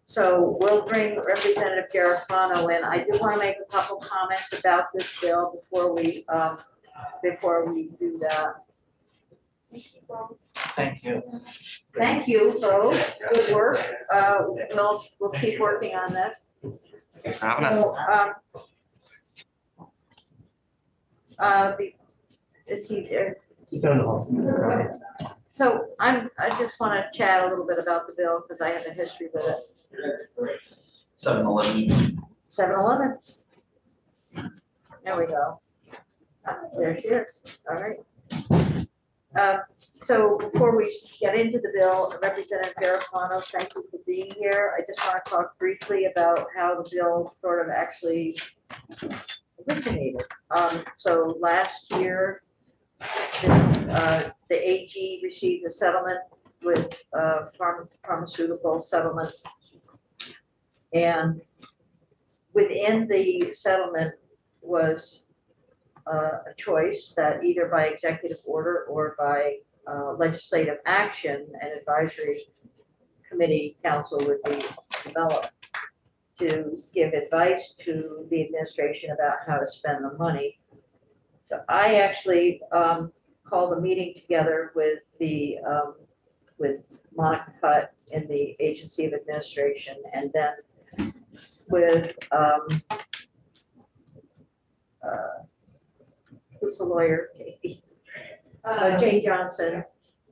So we'll bring Representative Garofano in. I do want to make a couple comments about this bill before we do that. Thank you. Thank you, both. Good work. We'll keep working on this. Thanks for having us. Is he there? Keep down the hall. So I just want to chat a little bit about the bill because I have a history with it. 7-Eleven. 7-Eleven. There we go. There she is. All right. So before we get into the bill, Representative Garofano, thank you for being here. I just want to talk briefly about how the bill sort of actually originated. So last year, the AG received a settlement with pharmaceutical settlement. And within the settlement was a choice that either by executive order or by legislative action, an advisory committee council would be developed to give advice to the administration about how to spend the money. So I actually called a meeting together with with Monica Hutt in the Agency of Administration, and then with who's the lawyer? Jane Johnson,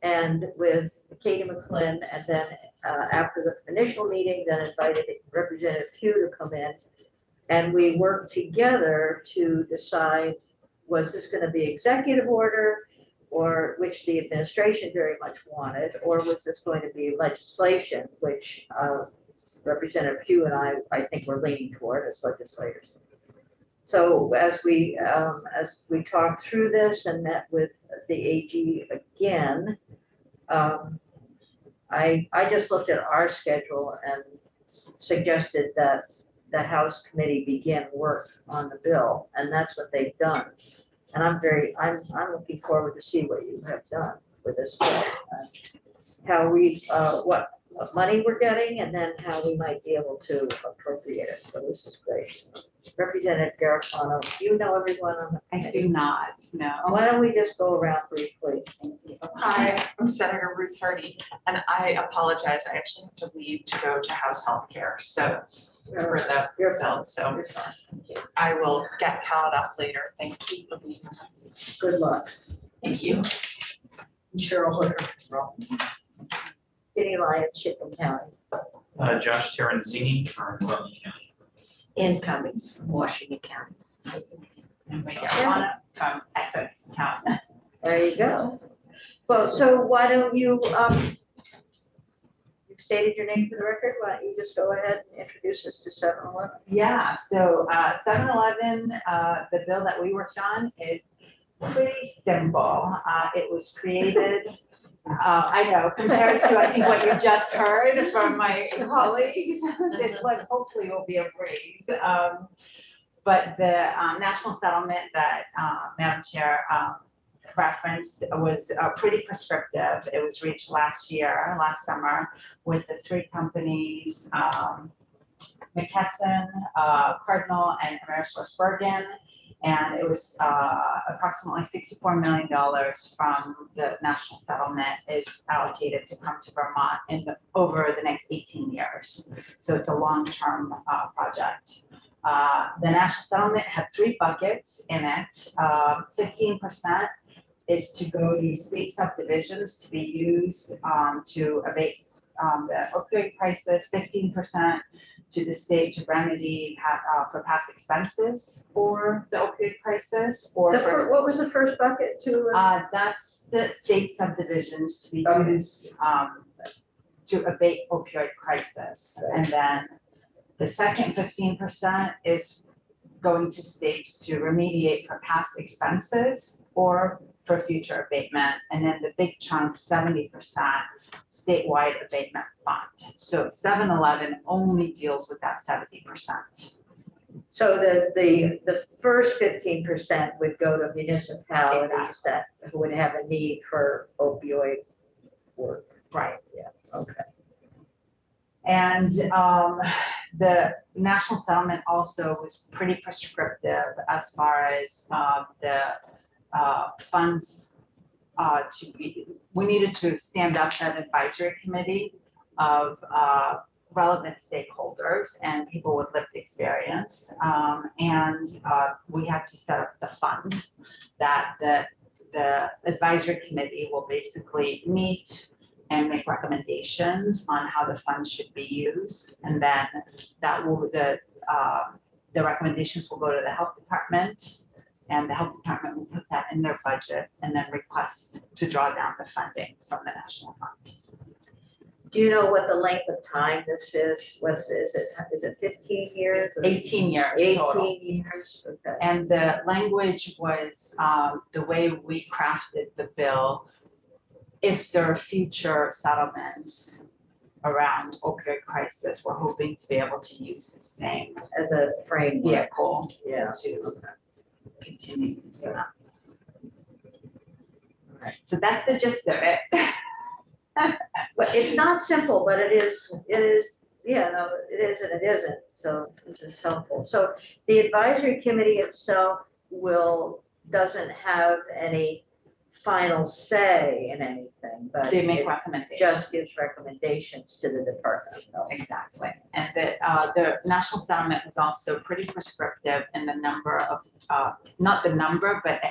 and with Katie McClin, and then after the initial meeting, then invited Representative Pugh to come in, and we worked together to decide, was this going to be executive order, or which the administration very much wanted, or was this going to be legislation, which Representative Pugh and I think we're leaning toward as legislators. So as we talked through this and met with the AG again, I just looked at our schedule and suggested that the House committee begin work on the bill, and that's what they've done. And I'm looking forward to see what you have done with this bill, how we what money we're getting, and then how we might be able to appropriate it. So this is great. Representative Garofano, do you know everyone on the I committee? do not, no. Why don't we just go around briefly? Hi, I'm Senator Ruth Hardy, and I apologize, I actually have to leave to go to House Health Care, so for the You're bill, so You're fine. I will get caught up later. Thank you for being with us. Good luck. Thank you. Cheryl Hooker. Kitty Lyons, Chipley County. Josh Terenzini from Rutland County. Incoming from Washington County. And we get one from Essex County. There you go. Well, so why don't you, you've stated your name for the record, why don't you just go ahead and introduce us to 7-Eleven? Yeah, so 7-Eleven, the bill that we worked on is pretty simple. It was created I know, compared to, I think, what you just heard from my colleagues, this one hopefully will be a breeze. But the national settlement that Madam Chair referenced was pretty prescriptive. It was reached last summer, with the three companies, McKesson, Cardinal, and AmerisourceBergen. And it was approximately $64 million from the national settlement is allocated to come to Vermont over the next 18 years. So it's a long-term project. The national settlement had three buckets in it. 15% is to go to state subdivisions to be used to abate the opioid crisis, 15% to the state to remedy for past expenses for the opioid crisis, or What was the first bucket to? that's the state subdivisions to be used to abate opioid crisis. And then the second 15% is going to states to remediate for past expenses or for future abatement. And then the big chunk, 70%, statewide abatement fund. So 7-Eleven only deals with that 70%. So the first 15% would go to municipalities that would have a need for opioid work. Right. Yeah, okay. And the national settlement also was pretty prescriptive as far as the funds we needed to stand up an advisory committee of relevant stakeholders and people with lived experience. And we had to set up the fund that the advisory committee will basically meet and make recommendations on how the funds should be used. And then the recommendations will go to the health department, and the health department will put that in their budget and then request to draw down the funding from the national fund. Do you know what the length of time this is? Is it 15 years? 18 years total. 18 years, okay. And the language was, the way we crafted the bill, if there are future settlements around opioid crisis, we're hoping to be able to use the same As a framework. vehicle Yeah. to continue using that. So that's the gist of it. But it's not simple, but it is, yeah, no, it is and it isn't. So this is helpful. So the advisory committee itself doesn't have any final say in anything, but They make it recommendations. just gives recommendations to the department. Exactly. And the national settlement was also pretty prescriptive in the number of, not the number, but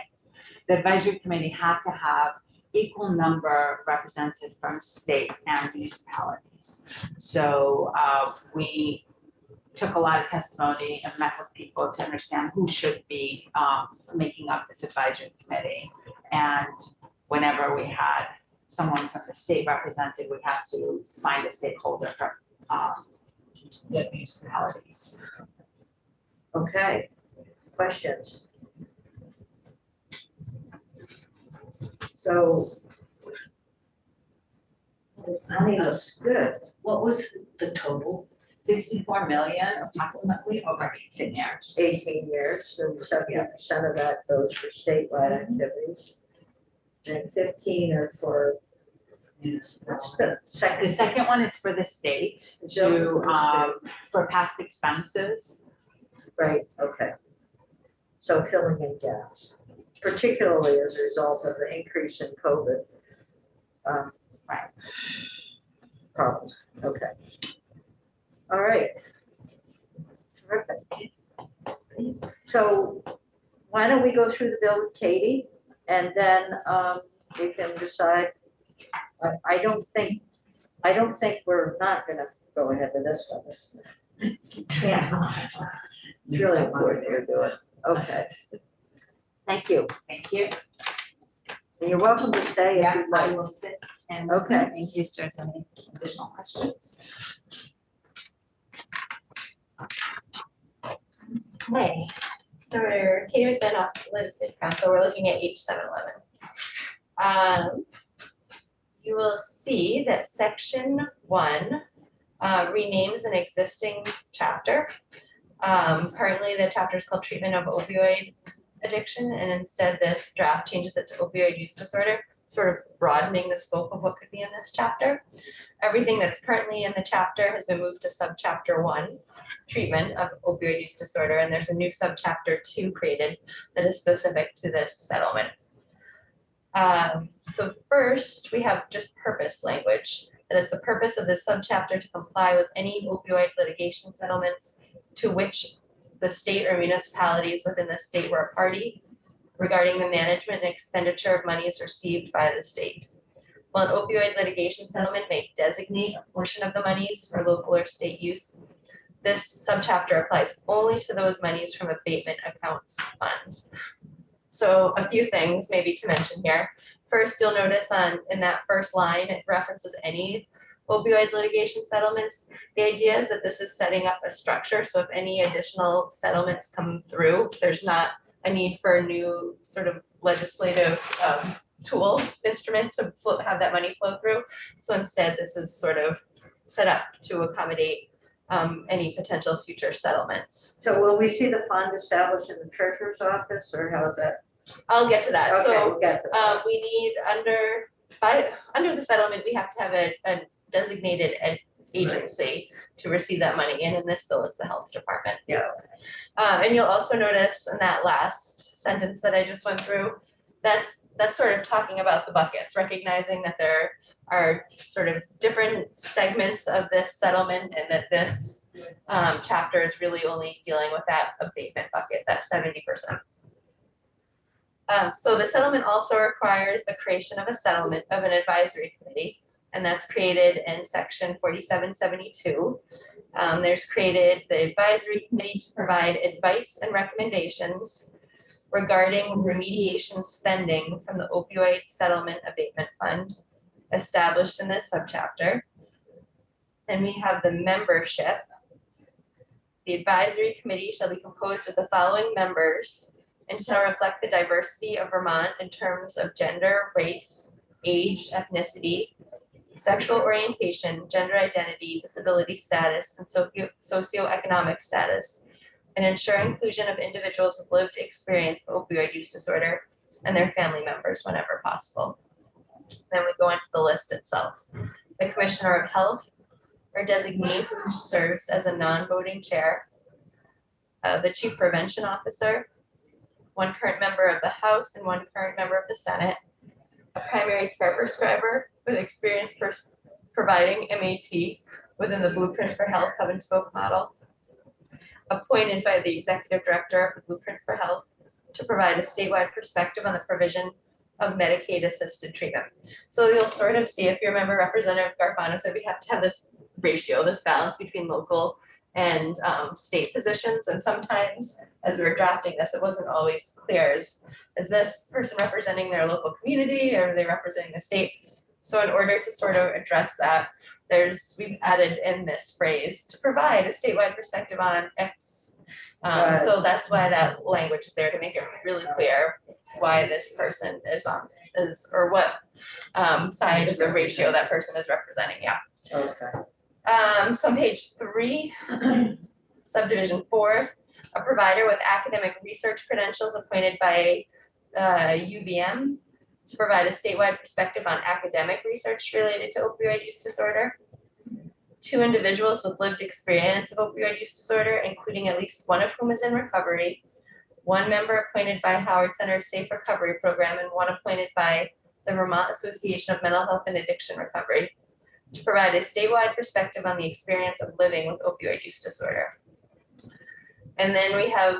the advisory committee had to have equal number represented from states and municipalities. So we took a lot of testimony and met with people to understand who should be making up this advisory committee. And whenever we had someone from the state represented, we had to find a stakeholder from the municipalities. Okay, questions? So, that's good. What was the total? 64 million approximately over 18 years. 18 years, and 70% of that goes for statewide activities. And 15 are for, that's good. The second one is for the state to, for past expenses. Right, okay. So filling in gaps, particularly as a result of the increase in COVID. Right. Problems, okay. All right. Terrific. So why don't we go through the bill with Katie, and then we can decide. I don't think we're not gonna go ahead with this one. Yeah. It's really important that you're doing. Okay. Thank you. Thank you. And you're welcome to stay if Yeah, you'd I like. will sit and Okay. listen in case there's any additional questions. Okay, so we're Katie with Legislative Council, we're looking at H711. you will see that section 1 renames an existing chapter. Currently, the chapter is called Treatment of Opioid Addiction, and instead this draft changes it to opioid use disorder, sort of broadening the scope of what could be in this chapter. Everything that's currently in the chapter has been moved to subchapter 1, Treatment of Opioid Use Disorder, and there's a new subchapter 2 created that is specific to this settlement. So first, we have just purpose language, that it's the purpose of this subchapter to comply with any opioid litigation settlements to which the state or municipalities within the state were a party regarding the management and expenditure of monies received by the state. While an opioid litigation settlement may designate a portion of the monies for local or state use, this subchapter applies only to those monies from abatement accounts funds. So a few things maybe to mention here. First, you'll notice in that first line, it references any opioid litigation settlements. The idea is that this is setting up a structure, so if any additional settlements come through, there's not a need for a new sort of legislative tool, instrument to have that money flow through. So instead, this is sort of set up to accommodate any potential future settlements. So will we see the fund established in the treasurer's office, or how is that? I'll get to that. Okay, So we'll get to that. we need under the settlement, we have to have a designated agency to receive that money, and in this bill, it's the health department. Yeah. And you'll also notice in that last sentence that I just went through, that's sort of talking about the buckets, recognizing that there are sort of different segments of this settlement, and that this chapter is really only dealing with that abatement bucket, that 70%. So the settlement also requires the creation of an advisory committee, and that's created in section 4772. There's created the advisory committee to provide advice and recommendations regarding remediation spending from the opioid settlement abatement fund established in this subchapter. Then we have the membership. The advisory committee shall be composed of the following members and shall reflect the diversity of Vermont in terms of gender, race, age, ethnicity, sexual orientation, gender identity, disability status, and socioeconomic status, and ensure inclusion of individuals with lived experience of opioid use disorder and their family members whenever possible. Then we go into the list itself. The Commissioner of Health or designee who serves as a non-voting chair, the Chief Prevention Officer, one current member of the House and one current member of the Senate, a primary care prescriber with experience providing MAT within the Blueprint for Health hub and spoke model, appointed by the Executive Director of the Blueprint for Health to provide a statewide perspective on the provision of Medicaid-assisted treatment. So you'll sort of see, if you remember Representative Garfano said we have to have this ratio, this balance between local and state positions, and sometimes as we were drafting this, it wasn't always clear, is this person representing their local community or are they representing the state? So in order to sort of address that, we've added in this phrase to provide a statewide perspective on X. So that's why that language is there, to make it really clear why this person is or what side of the ratio that person is representing. Yeah. Okay. So on page 3, subdivision 4, a provider with academic research credentials appointed by UVM to provide a statewide perspective on academic research related to opioid use disorder. 2 individuals with lived experience of opioid use disorder, including at least one of whom is in recovery. 1 member appointed by Howard Center's Safe Recovery Program and 1 appointed by the Vermont Association of Mental Health and Addiction Recovery, to provide a statewide perspective on the experience of living with opioid use disorder. And then we have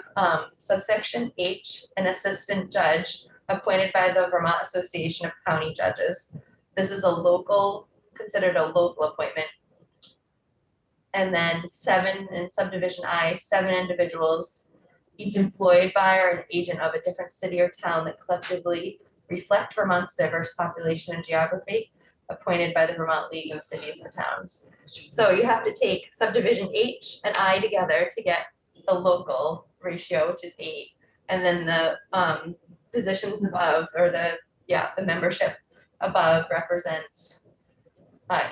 subsection H, an assistant judge appointed by the Vermont Association of County Judges. This is considered a local appointment. And then 7 in subdivision I, 7 individuals, each employed by or an agent of a different city or town that collectively reflect Vermont's diverse population and geography, appointed by the Vermont League of Cities and Towns. So you have to take subdivision H and I together to get the local ratio, which is 8, and then the positions above, or the membership above represents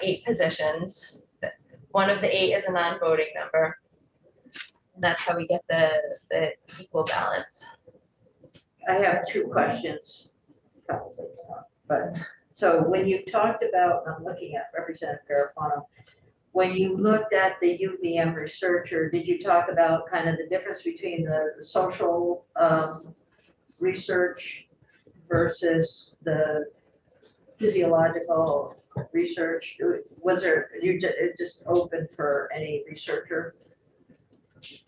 8 positions. One of the 8 is a non-voting member. That's how we get the equal balance. I have 2 questions. But, so when you talked about, I'm looking at Representative Garofano, when you looked at the UVM researcher, did you talk about kind of the difference between the social research versus the physiological research? Was there, it just open for any researcher?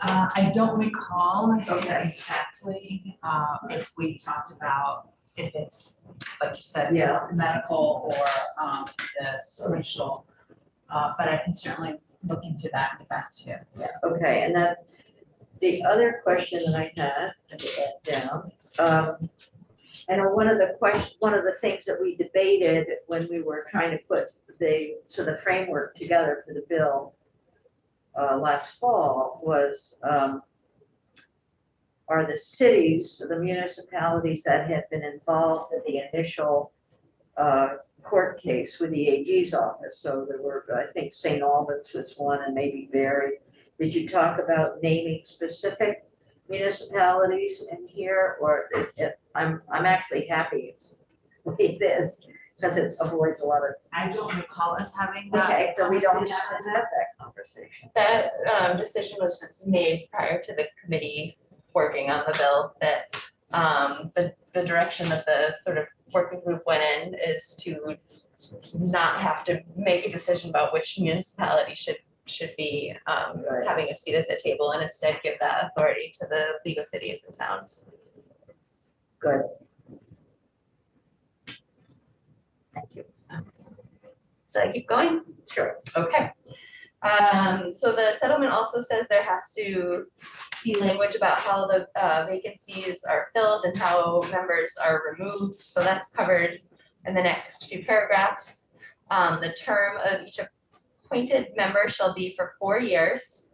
I don't recall Okay. exactly, if we talked about if it's, like you said, Yeah. medical or, the social. But I can certainly look into that and get back to you. Yeah, okay, and then the other question that I had, I get that down. I know one of the things that we debated when we were trying to put the framework together for the bill last fall was, are the cities, the municipalities that had been involved in the initial court case with the AG's office. So there were, I think St. Albans was one and maybe Barry. Did you talk about naming specific municipalities in here, or I'm actually happy with this because it avoids a lot of. I don't recall us having that. Okay, so we don't have conversation. to have that conversation. That decision was made prior to the committee working on the bill, that the direction that the sort of working group went in is to not have to make a decision about which municipality should be Right. having a seat at the table, and instead give that authority to the League of Cities and Towns. Good. Thank you. So I keep going? Sure. Okay. So the settlement also says there has to be language about how the vacancies are filled and how members are removed. So that's covered in the next few paragraphs. The term of each appointed member shall be for 4 years.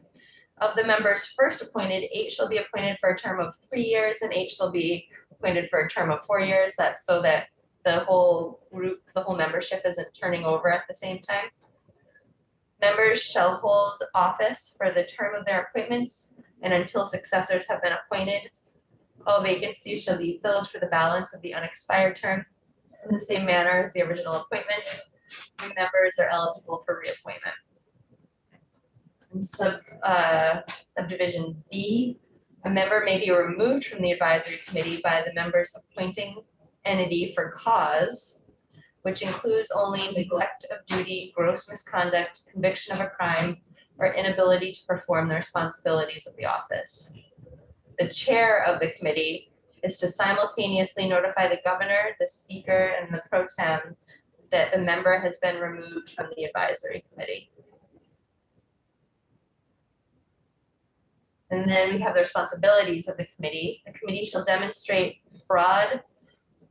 Of the members first appointed, 8 shall be appointed for a term of 3 years and 8 shall be appointed for a term of 4 years. That's so that the whole group, the whole membership isn't turning over at the same time. Members shall hold office for the term of their appointments and until successors have been appointed. All vacancies shall be filled for the balance of the unexpired term in the same manner as the original appointment. New members are eligible for reappointment. In subdivision B, a member may be removed from the advisory committee by the member's appointing entity for cause, which includes only neglect of duty, gross misconduct, conviction of a crime, or inability to perform the responsibilities of the office. The chair of the committee is to simultaneously notify the governor, the speaker, and the pro tem that the member has been removed from the advisory committee. And then we have the responsibilities of the committee. The committee shall demonstrate broad,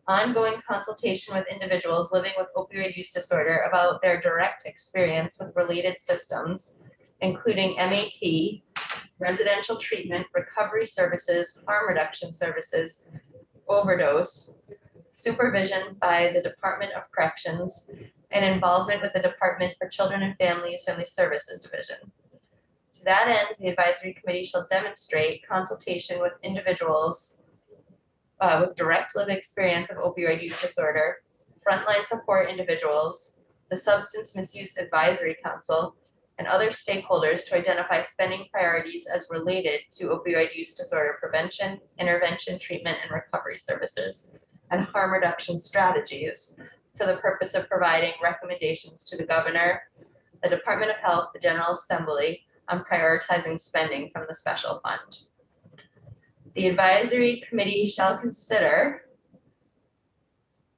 ongoing consultation with individuals living with opioid use disorder about their direct experience with related systems, including MAT, residential treatment, recovery services, harm reduction services, overdose, supervision by the Department of Corrections, and involvement with the Department for Children and Families Family Services Division. To that end, the advisory committee shall demonstrate consultation with individuals with direct lived experience of opioid use disorder, frontline support individuals, the Substance Misuse Advisory Council, and other stakeholders to identify spending priorities as related to opioid use disorder prevention, intervention, treatment, and recovery services, and harm reduction strategies for the purpose of providing recommendations to the governor, the Department of Health, the General Assembly on prioritizing spending from the special fund. The advisory committee shall consider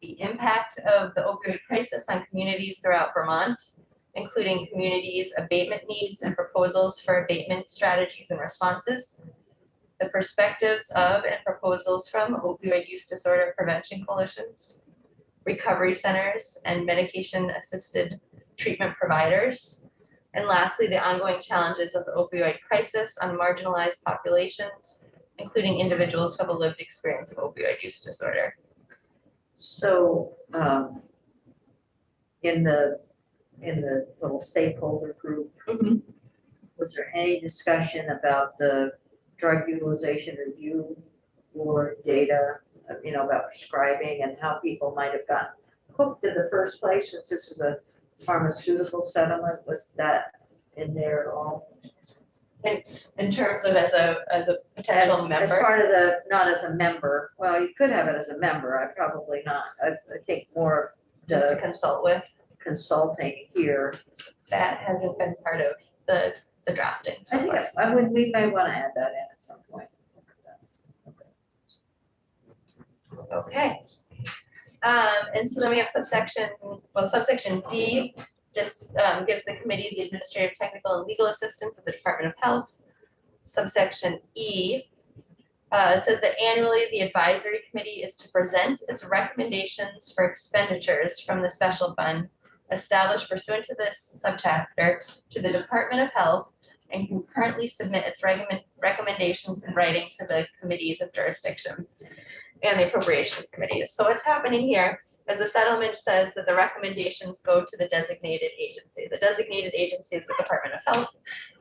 the impact of the opioid crisis on communities throughout Vermont, including communities' abatement needs and proposals for abatement strategies and responses, the perspectives of and proposals from opioid use disorder prevention coalitions, recovery centers, and medication-assisted treatment providers, and lastly, the ongoing challenges of the opioid crisis on marginalized populations, including individuals who have a lived experience of opioid use disorder. So in the little stakeholder group, was there any discussion about the drug utilization review or data, about prescribing and how people might have gotten hooked in the first place, since this is a pharmaceutical settlement? Was that in there at all? In terms of as a potential As member. part of the, not as a member, well, you could have it as a member, I probably not, I think more Just to the consult with, consulting here. that hasn't been part of the drafting I so think, far. we may wanna add that in at some point. Okay. And so then we have subsection D, just gives the committee the administrative, technical, and legal assistance of the Department of Health. Subsection E says that annually the advisory committee is to present its recommendations for expenditures from the special fund established pursuant to this subchapter to the Department of Health, and concurrently submit its recommendations in writing to the committees of jurisdiction and the appropriations committees. So what's happening here is the settlement says that the recommendations go to the designated agency. The designated agency is the Department of Health,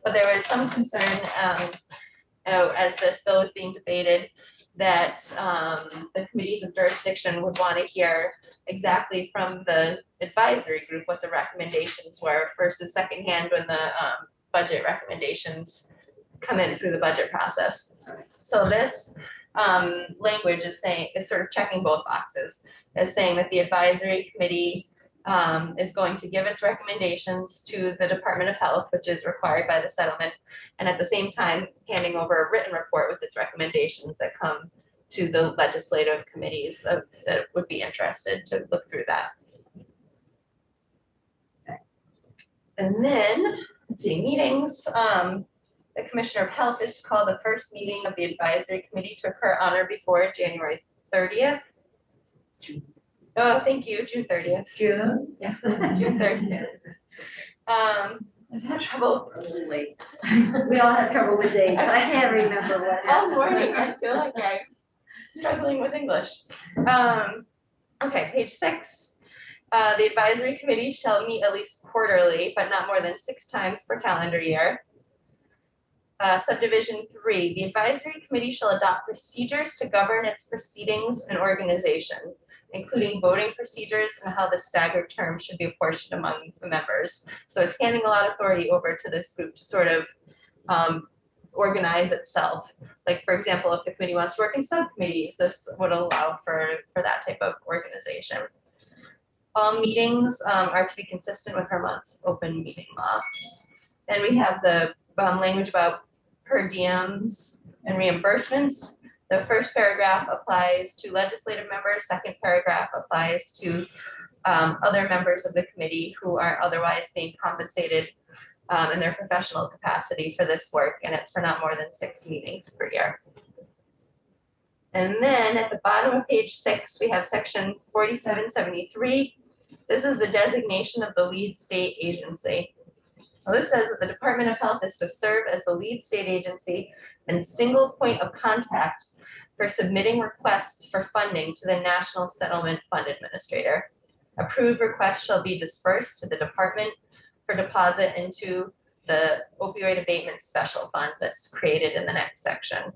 but there was some concern as this bill was being debated that the committees of jurisdiction would want to hear exactly from the advisory group what the recommendations were versus secondhand when the budget recommendations come in through the budget process. So this language is sort of checking both boxes, is saying that the advisory committee is going to give its recommendations to the Department of Health, which is required by the settlement, and at the same time handing over a written report with its recommendations that come to the legislative committees that would be interested to look through that. And then, let's see, meetings. The Commissioner of Health is to call the first meeting of the advisory committee to occur on or before January 30th. Oh, thank you, June 30th. June? Yes, June 30th. I've had trouble. Really late. We all have trouble with dates, I can't remember what All happened. morning, I feel like I'm struggling with English. Okay, page 6. The advisory committee shall meet at least quarterly, but not more than 6 times per calendar year. Subdivision 3, the advisory committee shall adopt procedures to govern its proceedings and organization, including voting procedures and how the staggered term should be apportioned among the members. So it's handing a lot of authority over to this group to sort of organize itself. Like, for example, if the committee wants to work in subcommittees, this would allow for that type of organization. All meetings are to be consistent with Vermont's open meeting law. And we have the language about per diems and reimbursements. The first paragraph applies to legislative members, second paragraph applies to other members of the committee who are otherwise being compensated in their professional capacity for this work, and it's for not more than 6 meetings per year. And then at the bottom of page 6, we have section 4773. This is the designation of the lead state agency. So this says that the Department of Health is to serve as the lead state agency and single point of contact for submitting requests for funding to the National Settlement Fund Administrator. Approved requests shall be dispersed to the department for deposit into the Opioid Abatement Special Fund that's created in the next section.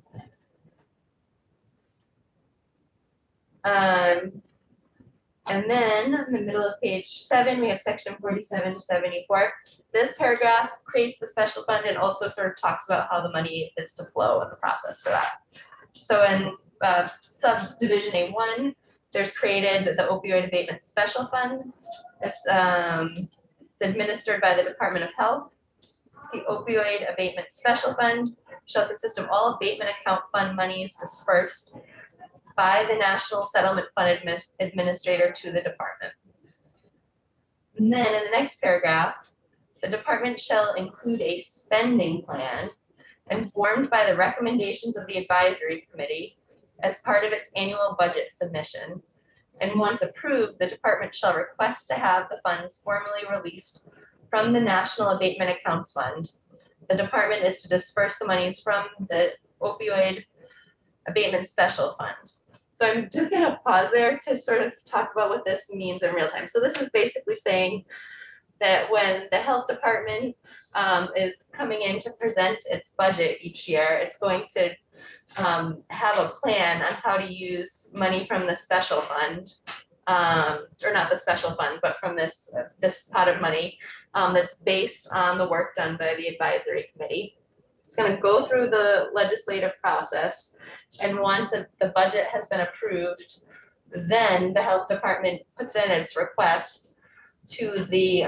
And then in the middle of page 7, we have section 4774. This paragraph creates the special fund and also sort of talks about how the money is to flow in the process for that. So in subdivision A1, there's created the Opioid Abatement Special Fund. It's administered by the Department of Health. The Opioid Abatement Special Fund shall consist of all abatement account fund monies dispersed by the National Settlement Fund Administrator to the department. And then in the next paragraph, the department shall include a spending plan informed by the recommendations of the advisory committee as part of its annual budget submission. And once approved, the department shall request to have the funds formally released from the National Abatement Accounts Fund. The department is to disperse the monies from the Opioid Abatement Special Fund. So I'm just gonna pause there to sort of talk about what this means in real time. So this is basically saying that when the health department is coming in to present its budget each year, it's going to have a plan on how to use money from the special fund, or not the special fund, but from this pot of money that's based on the work done by the advisory committee. It's going to go through the legislative process, and once the budget has been approved, then the health department puts in its request to the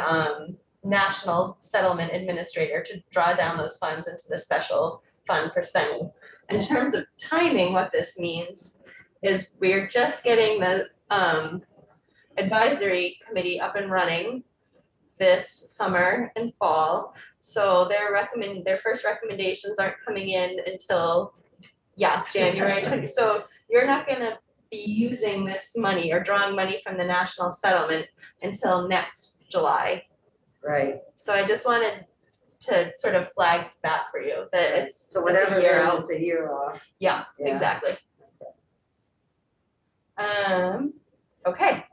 National Settlement Administrator to draw down those funds into the special fund for spending. In terms of timing, what this means is we're just getting the advisory committee up and running this summer and fall. So their first recommendations aren't coming in until, January 20. So you're not gonna be using this money or drawing money from the national settlement until next July. Right. So I just wanted to sort of flag that for you, that it's So whatever a year it is, out. it's a year off. Yeah, Yeah. exactly. Okay.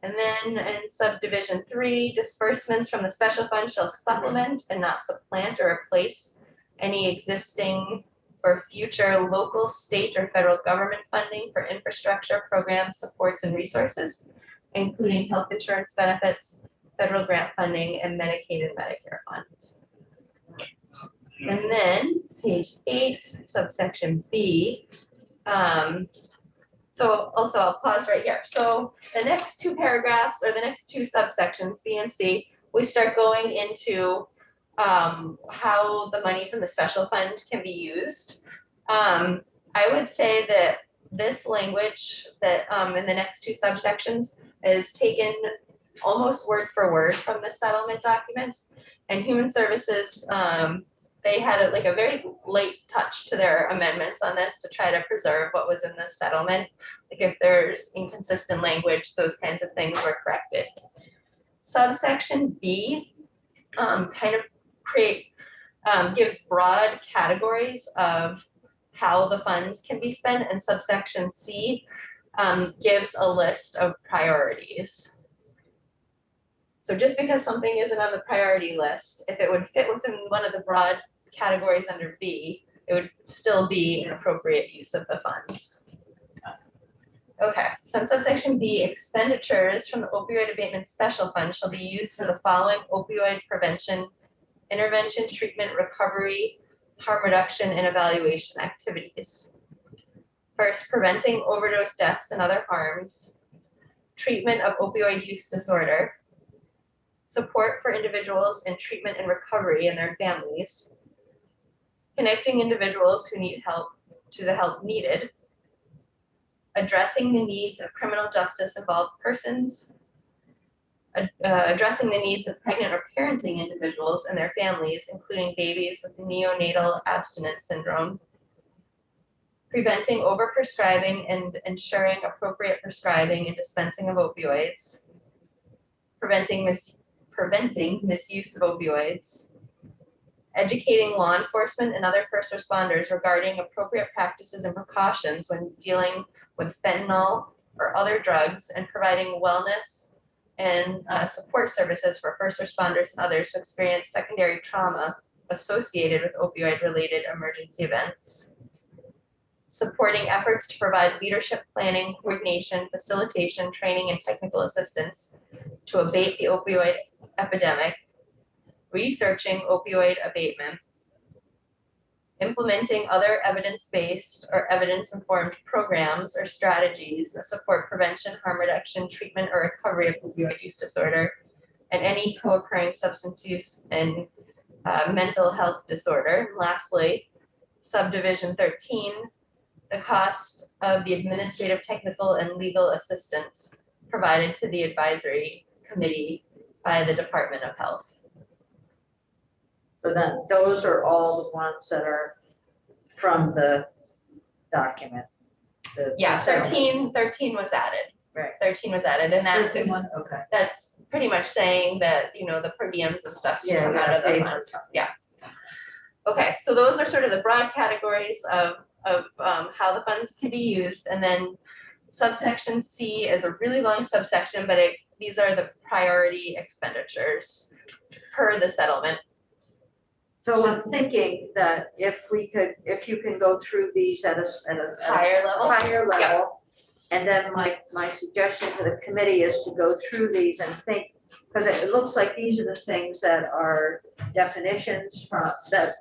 And then in subdivision 3, disbursements from the special fund shall supplement and not supplant or replace any existing or future local, state, or federal government funding for infrastructure, programs, supports, and resources, including health insurance benefits, federal grant funding, and Medicaid and Medicare funds. And then page 8, subsection B. So also I'll pause right here. So the next 2 paragraphs, or the next 2 subsections, B and C, we start going into how the money from the special fund can be used. I would say that this language that in the next 2 subsections is taken almost word for word from the settlement documents, and Human Services, they had a very light touch to their amendments on this to try to preserve what was in the settlement. Like if there's inconsistent language, those kinds of things were corrected. Subsection B kind of gives broad categories of how the funds can be spent, and subsection C gives a list of priorities. So just because something isn't on the priority list, if it would fit within one of the broad categories under B, it would still be an appropriate use of the funds. Okay, so in subsection B, expenditures from the Opioid Abatement Special Fund shall be used for the following opioid prevention, intervention, treatment, recovery, harm reduction, and evaluation activities. First, preventing overdose deaths and other harms, treatment of opioid use disorder, support for individuals in treatment and recovery and their families, connecting individuals who need help to the help needed, addressing the needs of criminal justice involved persons, addressing the needs of pregnant or parenting individuals and their families, including babies with neonatal abstinence syndrome, preventing overprescribing and ensuring appropriate prescribing and dispensing of opioids, preventing misuse of opioids, educating law enforcement and other first responders regarding appropriate practices and precautions when dealing with fentanyl or other drugs, and providing wellness and support services for first responders and others who experience secondary trauma associated with opioid-related emergency events. Supporting efforts to provide leadership planning, coordination, facilitation, training, and technical assistance to abate the opioid epidemic, researching opioid abatement, implementing other evidence-based or evidence-informed programs or strategies that support prevention, harm reduction, treatment, or recovery of opioid use disorder, and any co-occurring substance use and mental health disorder. And lastly, subdivision 13, the cost of the administrative, technical, and legal assistance provided to the advisory committee by the Department of Health. So then, those are all the ones that are from the document. Yeah, 13 was added. Right. 13 was added, and that is, Okay. that's pretty much saying that, the per diems and stuff should Yeah, come out of the fund. Yeah. Okay, so those are sort of the broad categories of how the funds can be used, and then subsection C is a really long subsection, but these are the priority expenditures per the settlement. So I'm thinking that if you can go through these at a Higher level. higher level. And then my suggestion to the committee is to go through these and think, because it looks like these are the things that are definitions from, that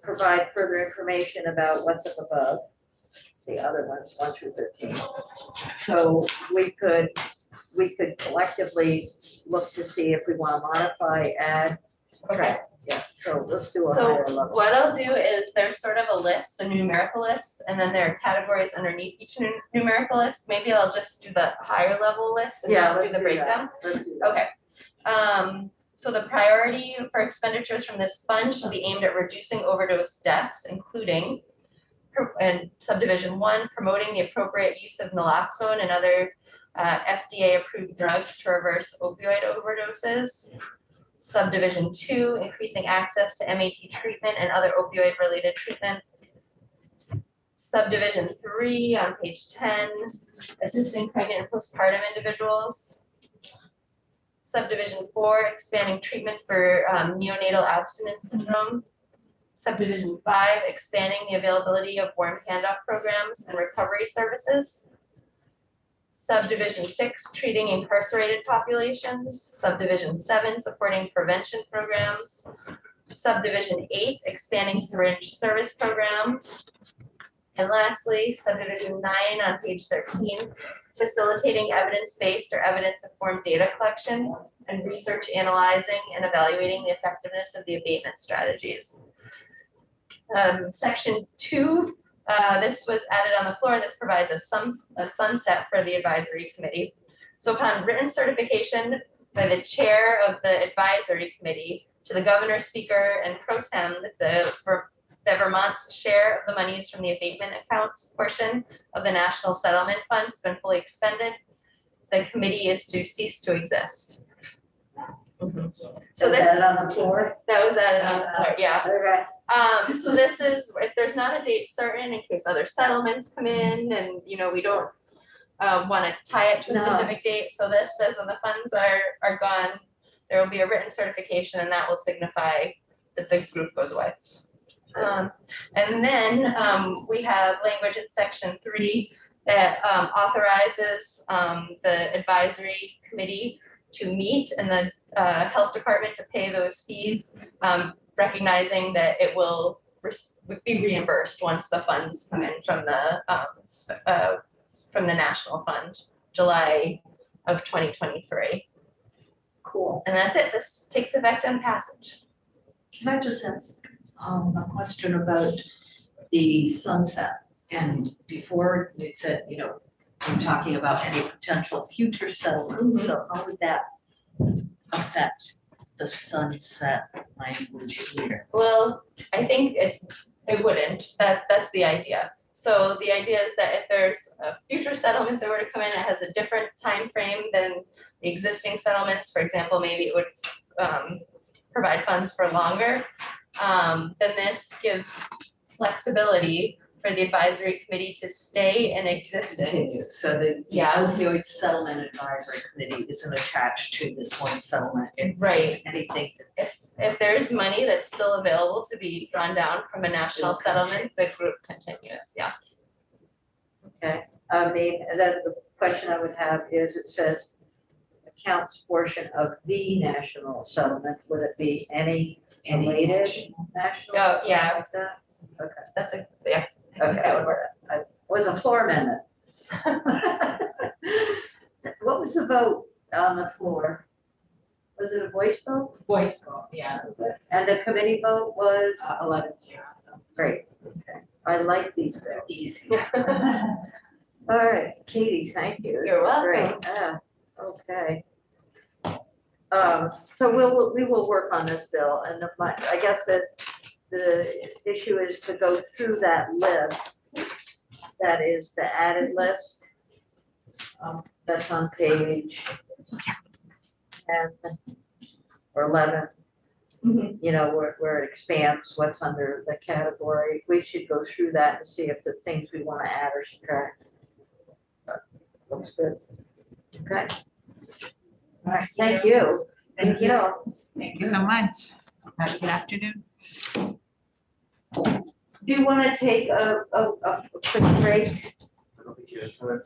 provide further information about what's up above. The other ones, 1 through 13. So we could collectively look to see if we want to modify, add, Okay. yeah, so let's do a So higher level. what I'll do is there's sort of a list, a numerical list, and then there are categories underneath each numerical list. Maybe I'll just do the higher level list and Yeah, not do let's the do breakdown. that. Let's do that. Okay. So the priority for expenditures from this fund shall be aimed at reducing overdose deaths, including and Subdivision 1, promoting the appropriate use of naloxone and other FDA-approved drugs to reverse opioid overdoses. Subdivision 2, increasing access to MAT treatment and other opioid-related treatment. Subdivision 3 on page 10, assisting pregnant and postpartum individuals. Subdivision 4, expanding treatment for neonatal abstinence syndrome. Subdivision 5, expanding the availability of warm handoff programs and recovery services. Subdivision 6, treating incarcerated populations. Subdivision 7, supporting prevention programs. Subdivision 8, expanding syringe service programs. And lastly, Subdivision 9 on page 13, facilitating evidence-based or evidence-informed data collection and research analyzing and evaluating the effectiveness of the abatement strategies. Section 2, this was added on the floor. This provides a sunset for the advisory committee. So upon written certification by the chair of the advisory committee to the governor, speaker, and pro tem, that Vermont's share of the monies from the abatement accounts portion of the National Settlement Fund has been fully expended, the committee is to cease to exist. So this, on the floor? that was added on the floor, yeah. Okay. So this is, if there's not a date certain in case other settlements come in and, we don't want to tie it to a No. specific date. So this says when the funds are gone, there will be a written certification and that will signify that the group goes away. And then we have language in section 3 that authorizes the advisory committee to meet and the health department to pay those fees, recognizing that it will be reimbursed once the funds come in from the national fund, July of 2023. Cool. And that's it. This takes effect on passage. Can I just ask a question about the sunset? And before it said, I'm talking about any potential future settlements, so how would that affect the sunset language here? Well, I think it wouldn't. That's the idea. So the idea is that if there's a future settlement that were to come in that has a different time frame than the existing settlements, for example, maybe it would provide funds for longer, then this gives flexibility for the advisory committee to stay in existence. Continue. So the Yeah. opioid settlement advisory committee isn't attached to this one settlement. If Right. there's anything that's If there's money that's still available to be drawn down from a national It'll settlement, the group continues, yeah. Okay, and then the question I would have is, it says accounts portion of the national settlement, would it be any related national? Oh, yeah. Like that? Okay, That's yeah. I think okay, that would work. it was a floor amendment. What was the vote on the floor? Was it a voice vote? Voice vote, yeah, And the committee vote was? 11-0. Great, okay, I like these bills. Easy. All right, Katie, thank you. This You're is great. welcome. Okay. So we will work on this bill, and I guess that the issue is to go through that list. That is the added list. That's on page 10 or 11. Mhm. you know, where it expands what's under the category. We should go through that and see if the things we want to add or subtract. Looks good. Okay. All right, thank you. Thank you. you. Thank you so much. Have a good afternoon. Do you want to take a quick break? I don't think you have time.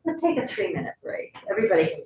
Let's take a 3-minute break. Everybody can